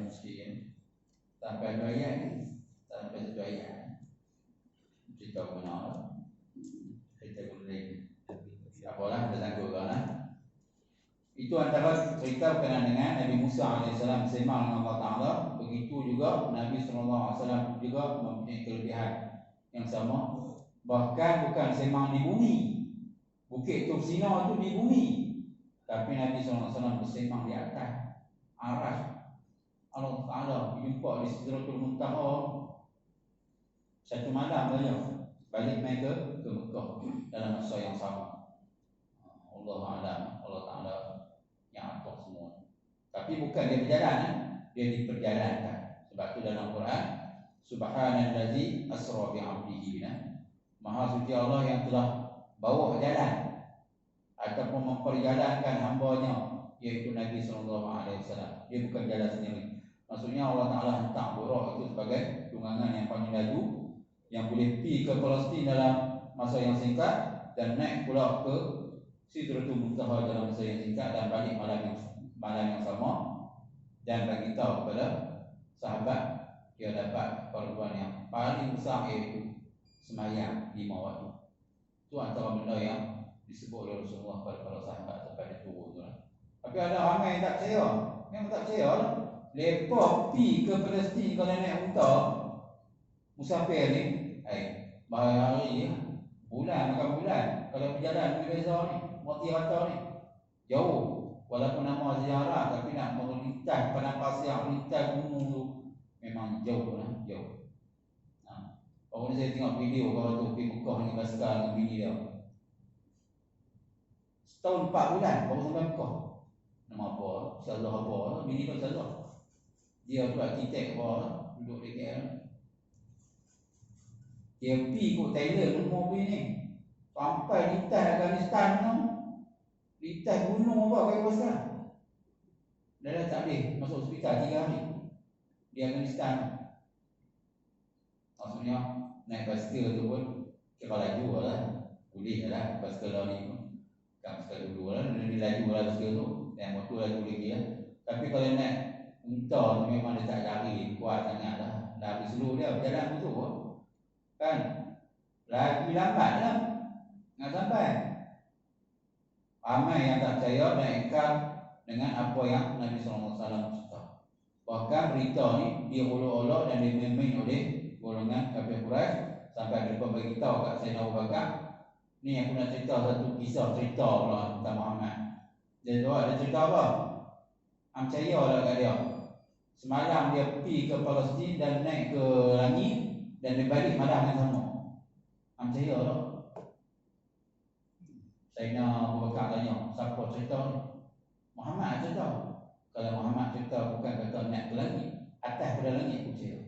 Mesti sampai 2 ayat ni, sampai 1 ayat. Cerita benar. Cerita boleh. Apalah, dah sanggup lah. Itu antara cerita berkenaan dengan Nabi Musa AS sembang dengan Allah Ta'ala. Begitu juga Nabi SAW juga mempunyai kelebihan yang sama. Bahkan bukan sembang di bumi. Bukit Tur Sina itu di bumi. Tapi Nabi SAW bersembang di atas Arash. Allah Ta'ala jumpa di Sidratul Muntaha. Satu malam saja balik mai ke Mekah dalam masa yang sama. Allah Alam, Allah Ta'ala yang atas semua. Tapi bukan dia berjalan, dia diperjalankan. Sebab tu dalam Quran, Subhanallazi asra bi'abdihi. Maha suci Allah yang telah bawa jalan ataupun memperjalankan hamba-Nya, iaitu Nabi SAW. Dia bukan jalan sendiri. Maksudnya Allah Ta'ala hantar Buraq itu sebagai tunggangan yang paling laju, yang boleh pergi ke Palestin dalam masa yang singkat dan naik pula ke Sidratul Muntaha dalam masa yang singkat dan balik malam yang sama, dan bagi tahu kepada sahabat dia dapat perluan yang paling besar, iaitu semayang 5 waktu. Itu antara benda yang disebut oleh Rasulullah pada para sahabat sampai dia turun tu lah. Tapi ada ramai yang tak percaya. Memang tak percaya lah. Lepas pergi ke Palestin kalau naik unta musafir ni, bahaya hari ni bulan makan bulan. Kalau berjalan lebih besar ni, mati rata ni jauh. Walaupun nama sejarah, tapi nak melintas padang pasir, melintas gunung tu memang jauh lah, jauh. Orang ni saya tengok video kawan tu pergi Mekah dengan basikal dengan bini dia. Setahun 4 bulan baru sampai Mekah. Nama apa? Ustazah apa? Bini tu Ustazah. Dia tu arkitek apa? Duduk di KL. Dia pergi ikut Thailand rumah pergi ni. Sampai lintas Afghanistan tu. Lintas gunung apa kayu basikal. Dah tak boleh masuk hospital 3 hari di Afghanistan. Maksudnya naik basikal tu pun kira laju lah. Boleh lah basikal ni pun. Bukan basikal dulu lah. Dia laju lah basikal tu. Naik motor laju lagi lah. Tapi kalau naik unta tu memang dia tak lari kuat sangat lah. Lari slow dia berjalan betul pun. Kan? Lagi lambat lah. Nak sampai. Ramai yang tak percaya dan ingkar dengan apa yang Nabi SAW cerita. Bahkan berita ni dia olok-olok dan dimain-main oleh golongan kafir Quraisy sampai mereka bagi tahu kat Sayyidina Abu Bakar, ni aku nak cerita satu kisah cerita pula tentang Muhammad. Dia tahu ada cerita apa? Percaya lah kat dia. Semalam dia pergi ke Palestin dan naik ke langit dan dia balik malam yang sama. Percaya lah. Sayyidina Abu Bakar tanya, siapa cerita ni? Muhammad cerita. Kalau Muhammad cerita bukan kata naik ke langit, atas pada langit aku percaya.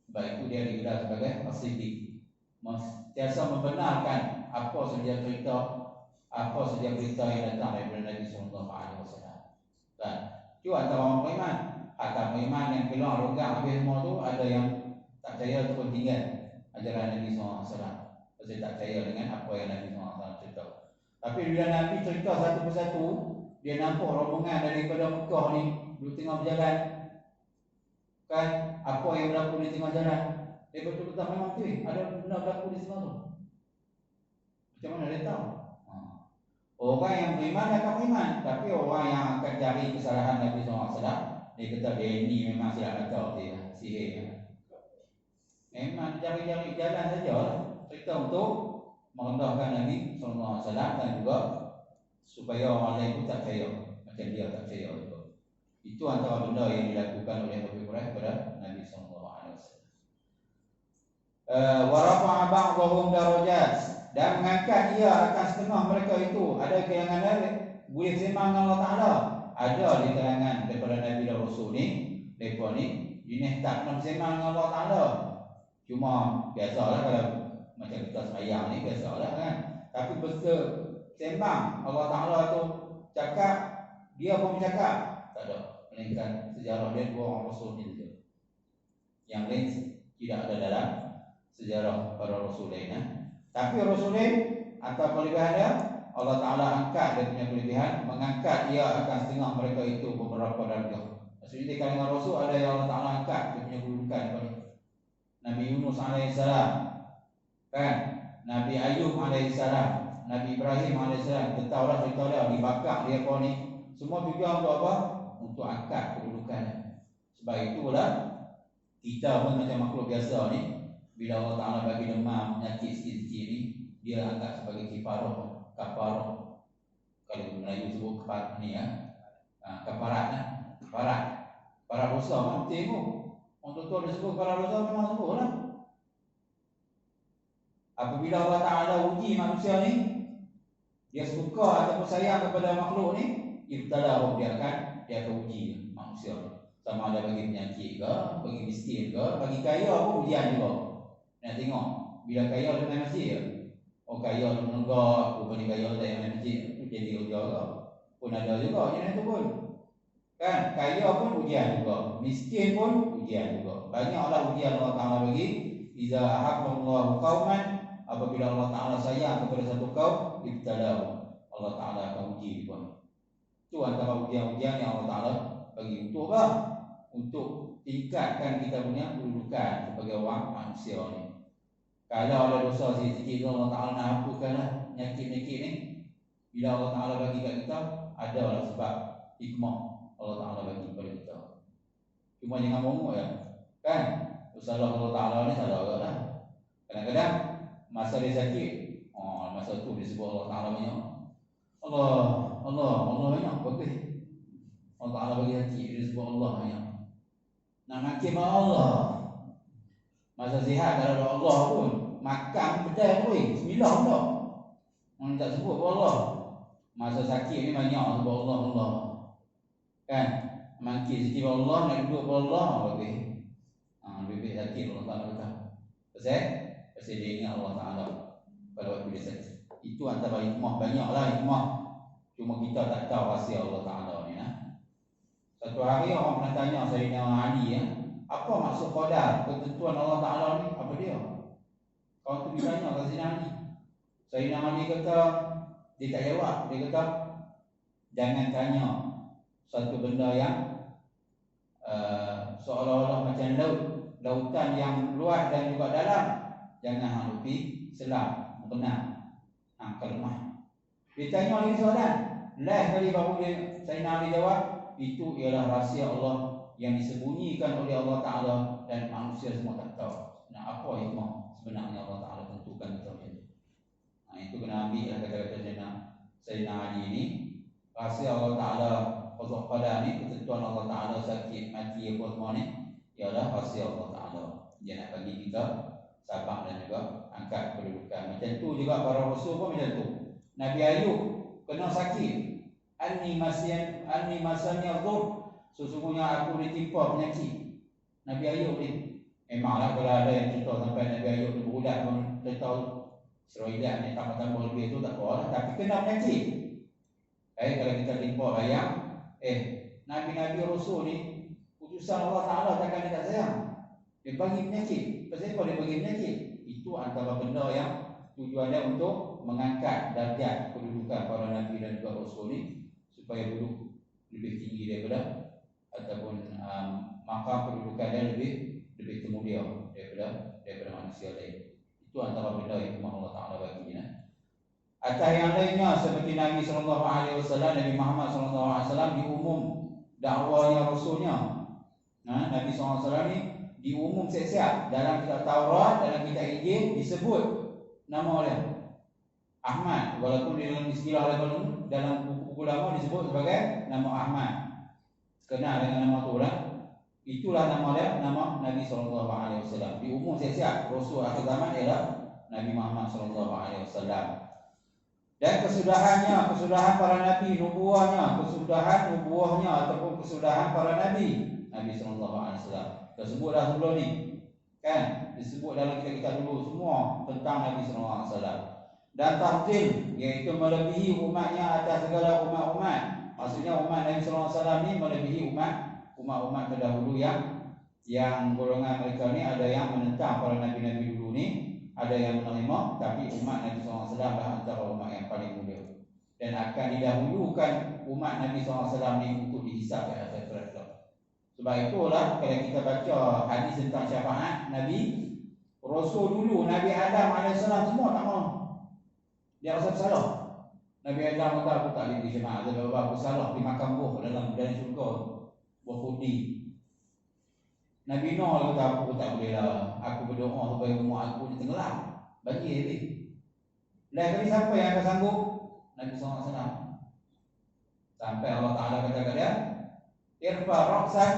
Sebab itu dia digelar sebagai as-siddiq. Sentiasa membenarkan apa saja cerita, apa saja berita yang datang daripada Nabi SAW. Dan itu antara orang beriman. Atau beriman yang keluar rogang habis semua tu, ada yang tak percaya terus tinggal ajaran Nabi SAW. Saya tak percaya dengan apa yang Nabi SAW cerita. Tapi bila Nabi cerita satu persatu, dia nampak rombongan daripada Mekah ni duduk tengah berjalan. Kan apa yang berlaku di tengah jalan, dia betul-betul memang betul ada benda berlaku di tengah tu. Macam mana dia tahu? Orang yang beriman akan beriman, tapi orang yang akan cari kesalahan Nabi SAW, dia kata dia ni memang silap kata dia sihir. Memang cari-cari jalan saja lah. Cerita untuk merendahkan Nabi SAW dan juga supaya orang lain pun tak percaya macam dia tak percaya juga. Itu antara benda yang dilakukan oleh Nabi Quraisy kepada Nabi SAW. Wa rafa'a ba'dahum darajat, dan mengangkat ia akan setengah mereka itu. Ada kalangan lain boleh sembang dengan Allah Ta'ala. Ada di kalangan daripada Nabi dan Rasul ni, mereka ni jenis tak nak sembang dengan Allah Ta'ala. Cuma biasalah kalau macam kita sembahyang ni biasalah kan. Tapi betul sembang Allah Ta'ala tu cakap, dia pun bercakap, tak ada. Melainkan sejarah dia dua orang Rasul ni saja. Yang lain tidak ada dalam sejarah para Rasul lain. Tapi Rasul lain atau kelebihan dia, Allah Ta'ala angkat dia punya kelebihan, mengangkat dia akan setengah mereka itu beberapa darjah. Maksudnya di kalangan Rasul ada yang Allah Ta'ala angkat dia punya kedudukan. Nabi Yunus AS, kan? Nabi Ayub AS, Nabi Ibrahim AS, kita tahulah cerita dia, dibakar dia apa ni. Semua tujuan untuk apa? Untuk angkat kedudukan. Sebab itulah kita pun macam makhluk biasa ni, bila Allah Ta'ala bagi demam, penyakit sikit-sikit ni, dia angkat sebagai kifarah, kafarah. Kalau Melayu sebut kaparat ni kaparat lah. Kaparat dosa memang penting pun. Orang tua dia sebut kaparat dosa memang sebut lah. Apabila Allah Ta'ala uji manusia ni, dia suka ataupun sayang kepada makhluk ni, ibtalah dia akan uji manusia. Sama ada bagi penyakit ke, bagi miskin ke, bagi kaya pun ujian juga. Nak tengok, bila kaya dia main masjid, oh kaya dia menegak, aku bagi kaya dia main masjid, itu jadi ujian juga. Pun ada juga jenis tu pun. Kan, kaya pun ujian juga, miskin pun ujian juga. Banyaklah ujian Allah Ta'ala bagi. Iza ahabballahu qauman, apabila Allah Ta'ala sayang kepada satu kaum, ibtalahu, Allah Ta'ala akan uji pun. Itu antara ujian-ujian yang Allah Ta'ala bagi untuk apa? Untuk tingkatkan kita punya kedudukan sebagai orang manusia ni. Kalau ada dosa sikit-sikit, Allah Ta'ala nak hapuskan lah. penyakit-penyakit ni, bila Allah Ta'ala bagi kat kita, adalah sebab hikmah Allah Ta'ala bagi kepada kita. Cuma jangan momok ya, kan? Usaha Allah Ta'ala ni salah juga lah. Kadang-kadang masa dia sakit, masa tu dia sebut Allah Ta'ala banyak. Allah banyak, bagus. Allah Ta'ala bagi sakit, dia sebut Allah banyak. Nak makin Allah. Masa sihat kalau ada Allah pun, makan pedai pun, bismillah pula. Orang tak sebut Allah. Masa sakit ni banyak sebut Allah. Kan? Makin sikit Allah, nak duduk Allah, bagus. Lebih baik sakit Allah Ta'ala kata. Pasal dia ingat Allah Ta'ala pada waktu dia sakit. Itu antara hikmah, banyaklah hikmah. Cuma kita tak tahu rahsia Allah Ta'ala ni. Satu hari orang pernah tanya Sayyidina Ali, apa maksud qadar, ketentuan Allah Ta'ala ni, apa dia? Kawan tu ditanya kat Sayyidina Ali. Sayyidina Ali kata, dia tak jawab. Dia kata, jangan tanya satu benda yang seolah-olah macam lautan yang luas dan juga dalam. Jangan halupi selam, benar, kelemah. Dia tanya lagi soalan, last kali baru dia Sayyidina Ali jawab, itu ialah rahsia Allah yang disembunyikan oleh Allah Ta'ala dan manusia semua tak tahu. Nah, apa hikmah sebenarnya Allah Ta'ala tentukan kita macam tu. Itu kena ambil lah kata-kata Sayyidina Ali ni. Rahsia Allah Ta'ala qada qadar ni, ketentuan Allah Ta'ala sakit, mati, apa semua ni, ialah rahsia Allah Ta'ala. Dia nak bagi kita sabar dan juga angkat kedudukan. Macam tu juga para rasul pun macam tu. Nabi Ayub kena sakit. Anni masani adhur, sesungguhnya aku ditimpa penyakit. Nabi Ayub ni memanglah kalau ada yang cerita sampai Nabi Ayub ni berulat pun kita tahu seroidat ni tambah-tambah lebih tu tak apa lah, tapi kena penyakit. Kalau kita timpa bayang, Nabi-Nabi Rasul ni utusan Allah Ta'ala, takkan dia tak sayang. Dia bagi penyakit. Pasal apa dia bagi penyakit? Itu antara benda yang tujuannya untuk mengangkat darjat kedudukan para Nabi dan juga Rasul ni, supaya duduk lebih tinggi daripada, ataupun makam kedudukan dia lebih kemudia daripada manusia lain. Itu antara benda yang Allah Ta'ala bagi. Atas yang lainnya seperti Nabi SAW, Nabi Muhammad SAW di umum dakwahnya Rasulnya. Nabi SAW ni di umum siap-siap. Dalam kitab Taurat, dalam kitab Injil disebut nama dia Ahmad, walaupun di dalam istilah dalam buku-buku lama disebut sebagai nama Ahmad. Kenal dengan nama tu lah. Itulah nama dia, nama Nabi SAW. Di umum siap-siap. Rasul akhir zaman ialah Nabi Muhammad SAW. Dan kesudahan para Nabi, nubuahnya, ataupun kesudahan para Nabi SAW. Kita sebut dah sebelum ni, kan? Disebut dalam kitab-kitab dulu semua tentang Nabi SAW. Dan tafdil, iaitu melebihi umatnya atas segala umat-umat. Maksudnya umat Nabi SAW ni melebihi umat-umat terdahulu yang golongan mereka ni ada yang menentang para Nabi-Nabi dulu ni, ada yang menerima, tapi umat Nabi SAW lah antara umat yang paling mulia. Dan akan didahulukan umat Nabi SAW ni untuk dihisab pada akhir akhirat. Sebab itulah kalau kita baca hadis tentang syafaat Nabi, Rasul dulu, Nabi Adam AS semua tak mahu. Dia rasa bersalah. Nabi Adam kata, aku tak boleh beri syafaat sebab aku salah dimakan buah dalam syurga, buah khudi. Nabi Nuh kata, aku tak boleh lah, aku berdoa supaya umat aku ditenggelam banjir ni. Lain kali siapa yang akan sanggup? Nabi SAW. Sampai Allah Ta'ala kata kat dia, irfa ra'sak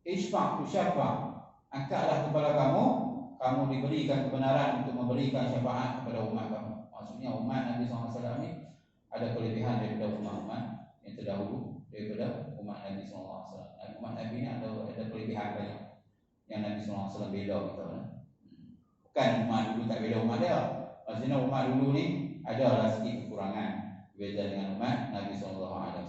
ishfa' tu syafa', angkatlah kepala kamu diberikan kebenaran untuk memberikan syafaat kepada umat kamu. Maksudnya umat Nabi SAW ni ada kelebihan daripada umat-umat yang terdahulu, daripada umat Nabi SAW. Umat Nabi ni ada kelebihan banyak yang Nabi SAW bela kita. Bukan umat dulu tak bela umat dia. Maksudnya umat dulu ni adalah sedikit kekurangan berbeza dengan umat Nabi SAW.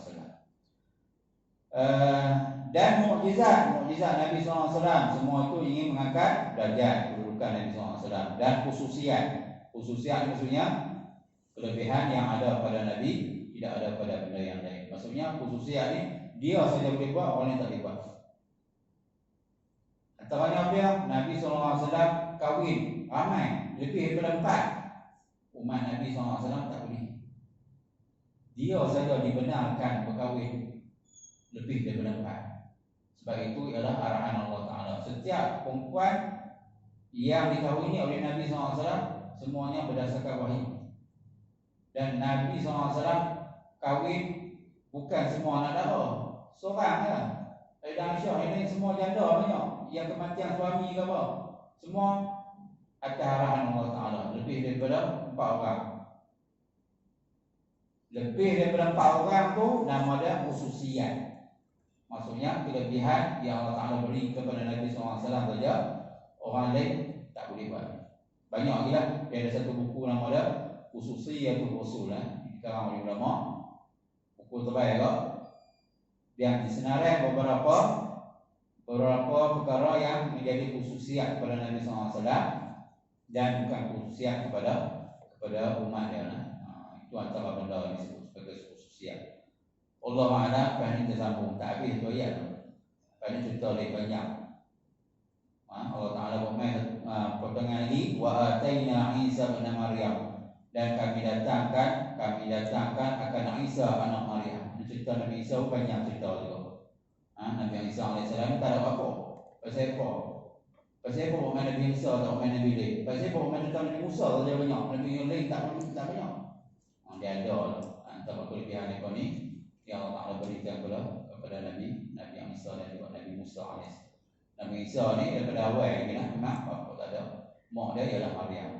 Dan mukjizat Nabi SAW semua itu ingin mengangkat darjat kedudukan Nabi SAW. Dan khususiat maksudnya kelebihan yang ada pada Nabi tidak ada pada benda yang lain. Maksudnya khususiat ni dia saja boleh buat, orang lain tak boleh buat. Antaranya dia Nabi SAW kahwin ramai, lebih daripada 4. umat Nabi SAW tak boleh. Dia saja dibenarkan berkahwin lebih daripada 4. Sebab itu ialah arahan Allah Ta'ala. Setiap perempuan yang dikahwini oleh Nabi SAW semuanya berdasarkan wahyu. Dan Nabi SAW kahwin bukan semua anak dara, seorang kan. Sayyidah Aisyah ini semua janda banyak yang kematian suami ke apa, semua atas arahan Allah Ta'ala. Lebih daripada 4 orang. Lebih daripada 4 orang tu nama dia khususiat. Maksudnya kelebihan yang Allah Ta'ala beri kepada Nabi SAW saja, orang lain tak boleh buat. Banyak lagi lah. Dia ada satu buku nama dia Khususiyatul Rasul, dikarang oleh ulama. Buku terbaik ke, yang disenaraikan beberapa perkara yang menjadi khususiat kepada Nabi SAW dan bukan khususiat kepada umat dia. Itu antara benda yang disebut sebagai khususiat. Allah Ta'ala kan kita sambung tak habis tu ayat tu. Kan cerita lebih banyak. Allah Ta'ala bermain pertengahan lagi, wa ataina Isa bin Maryam, dan kami datangkan akan Isa anak Maryam. Cerita Nabi Isa banyak cerita juga. Nabi Isa AS tak ada apa-apa. Pasal apa? Pasal apa orang Nabi Isa tak orang Nabi lain? Pasal apa orang datang Nabi Musa saja banyak, Nabi yang lain tak banyak. Dia ada antara kelebihan mereka ni yang Allah Ta'ala berikan kepada Nabi Isa dan juga Nabi Musa AS. Nabi Isa ni daripada awal lagi lah, memang apa tak ada. Mak dia ialah Maryam.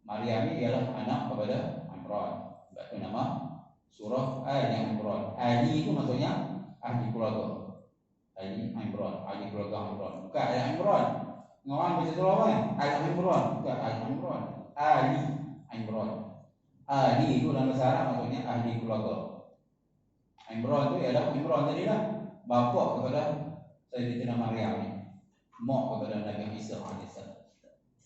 Maryam ni ialah anak kepada Imran. Sebab tu nama surah Al-Imran. Ali itu maksudnya ahli keluarga. Al-Imran, ahli keluarga Imran. Bukan Al-Imran. Orang baca surah apa? Al-Imran. Bukan Al-Imran. Ali Imran. Ali itu dalam bahasa Arab maksudnya ahli keluarga. Imran tu ialah Imran tadi lah, bapa kepada Sayyidatina Maryam ni, mak kepada Nabi Isa AS.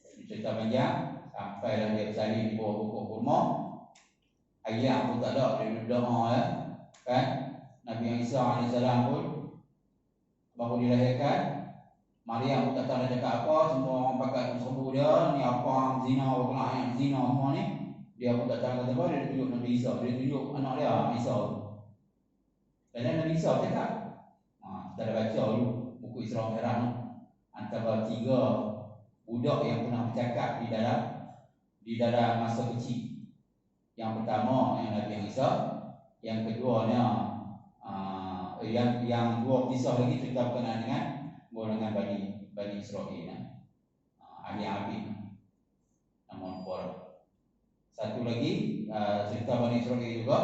Cerita panjang sampailah dia bersalin di bawah pokok kurma. Ayat pun tak ada, dia doa ya. Kan Nabi Isa AS pun baru dilahirkan, Maryam pun tak tahu nak cakap apa. Semua orang pakai serbu dia, ni apa yang zina, orang yang zina semua ni. Dia pun tak tahu kata apa. Dia tunjuk Nabi Isa, dia tunjuk anak dia Isa. Dan Nabi Isa cakap, kita dah baca dulu buku Isra Mi'raj tu, antara 3 budak yang pernah bercakap di dalam masa kecil. Yang pertama yang Nabi Isa, yang keduanya yang 2 kisah lagi cerita berkenaan dengan golongan Bani Israel, ahli Abid, nama orang. Satu lagi cerita Bani Israel juga,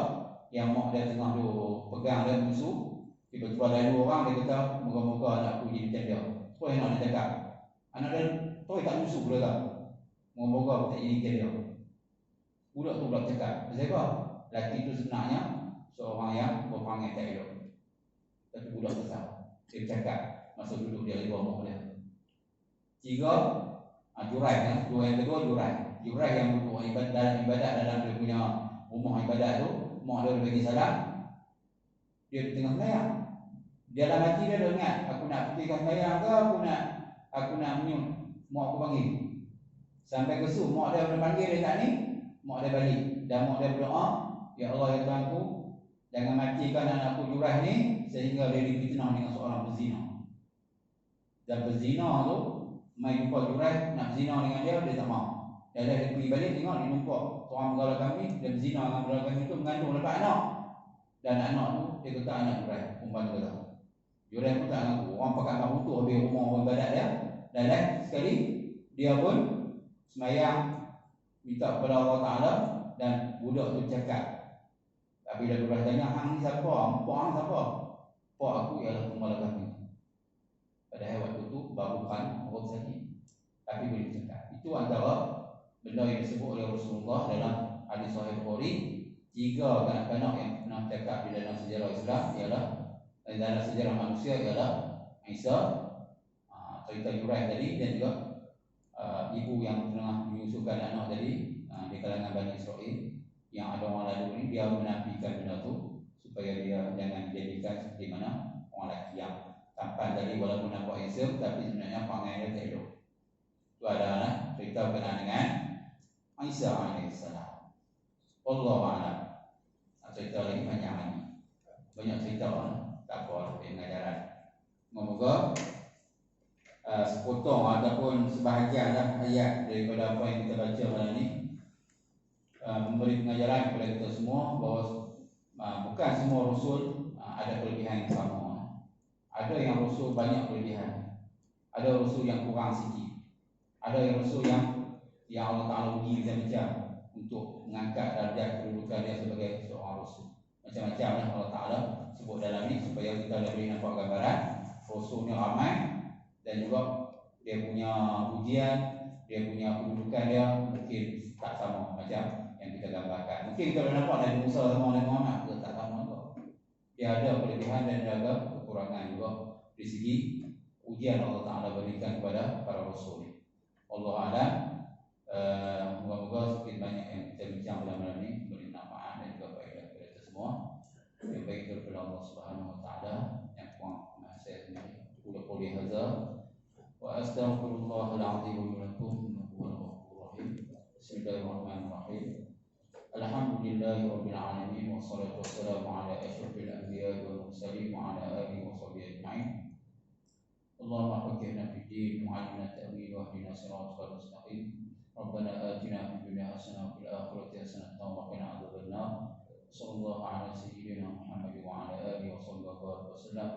yang mak dia tengah tu pegang dia musuh. Tiba-tiba ada 2 orang, dia kata, moga-moga anakku jadi macam dia. Apa yang nak dia cakap? Anak dia tu tak musuh pula tak? Moga-moga aku tak jadi macam dia. Budak tu pula cakap, pasal apa? Lelaki tu sebenarnya seorang yang berperangai tak elok. Tapi budak tu tahu. Dia cakap masa duduk dia di bawah mak dia. 3, Jurai kan? Yang kedua Jurai yang duduk dalam ibadat dalam dia punya rumah ibadat tu. Mak dia bagi salam, dia di tengah sembahyang. Dia dalam hati dia ingat, aku nak pergi sembahyang ke aku nak menyut. Mak aku panggil. Sampai kesu mak dia panggil dia tak ni, mak dia balik. Dan mak dia berdoa, ya Allah ya Tuhanku, jangan matikan anakku Jurai ni sehingga dia difitnah dengan seorang pezina. Dan pezina tu mai jumpa Jurai nak zina dengan dia tak mau. Dia pergi balik tengok dia nampak seorang pegawai kami, dia berzina dengan pegawai kami tu, mengandung dapat anak. Dan anak tu dia kata anak Jurai, perempuan tu kata. Jurai pun tak ngaku. Orang pakai mak butuh habis rumah orang ibadat dia. Dan lain sekali dia pun semayang minta kepada Allah Ta'ala. Dan budak tu cakap, tapi dia Jurai tanya, hang ni siapa? Mpok hang siapa? Mpok aku ialah pemala kami. Padahal waktu tu baru kan orang sakit, tapi boleh cakap. Itu antara benda yang disebut oleh Rasulullah dalam hadis Sahih Bukhari. 3 kanak-kanak yang pernah cakap di dalam sejarah Islam ialah, dalam sejarah manusia ialah Isa, cerita Jurai tadi, dan juga ibu yang pernah menyusukan anak tadi di kalangan Bani Israel. Yang ada orang lalu ni, dia menafikan benda tu supaya dia jangan dijadikan seperti mana orang lelaki yang tampan tadi, walaupun nampak handsome tapi sebenarnya perangai dia tak elok. Itu adalah cerita berkenaan dengan Isa alaihissalam. Wallahu a'lam. Cerita lagi banyak lagi. Banyak cerita kan, tak apa pengajaran. Moga-moga sepotong ataupun sebahagian lah ayat daripada apa yang kita baca malam ni memberi pengajaran kepada kita semua bahawa bukan semua rasul ada kelebihan yang sama. Ada yang rasul banyak kelebihan, ada rasul yang kurang sikit, ada yang rasul yang Allah Ta'ala uji macam-macam untuk mengangkat darjat kedudukan dia sebagai seorang rasul. Macam-macam lah Allah Ta'ala sebut dalam ni supaya kita boleh nampak gambaran rasulnya ramai dan juga dia punya ujian, dia punya kedudukan dia mungkin tak sama macam yang kita gambarkan. Mungkin kita boleh nampak Nabi Musa sama Nabi Muhammad dia tak sama juga. Dia ada kelebihan dan dia ada kekurangan juga di segi ujian Allah Ta'ala berikan kepada para rasul ni. Allah A'lam. Moga-moga sedikit banyak yang kita bincang dalam malam ini beri manfaat dan juga faedah kepada kita semua. Yang baik daripada Allah Subhanahu Wa Taala, yang kurang saya sendiri. Qul hadza wa astaghfirullahal azim li lakum wa huwal rahim. Bismillahirrahmanirrahim. Alhamdulillahirabbil alamin wassalatu wassalamu ala asyrafil anbiya'i wal mursalin wa ala alihi wa sahbihi ajma'in. Allahumma faqihna fid din wa 'allimna ta'wil wa hdina siratal mustaqim. Rabbana atina fid dunya hasanah wa fil akhirati hasanah wa qina adzabannar. Sallallahu ala sayyidina Muhammad wa ala alihi wa sahbihi wa sallam.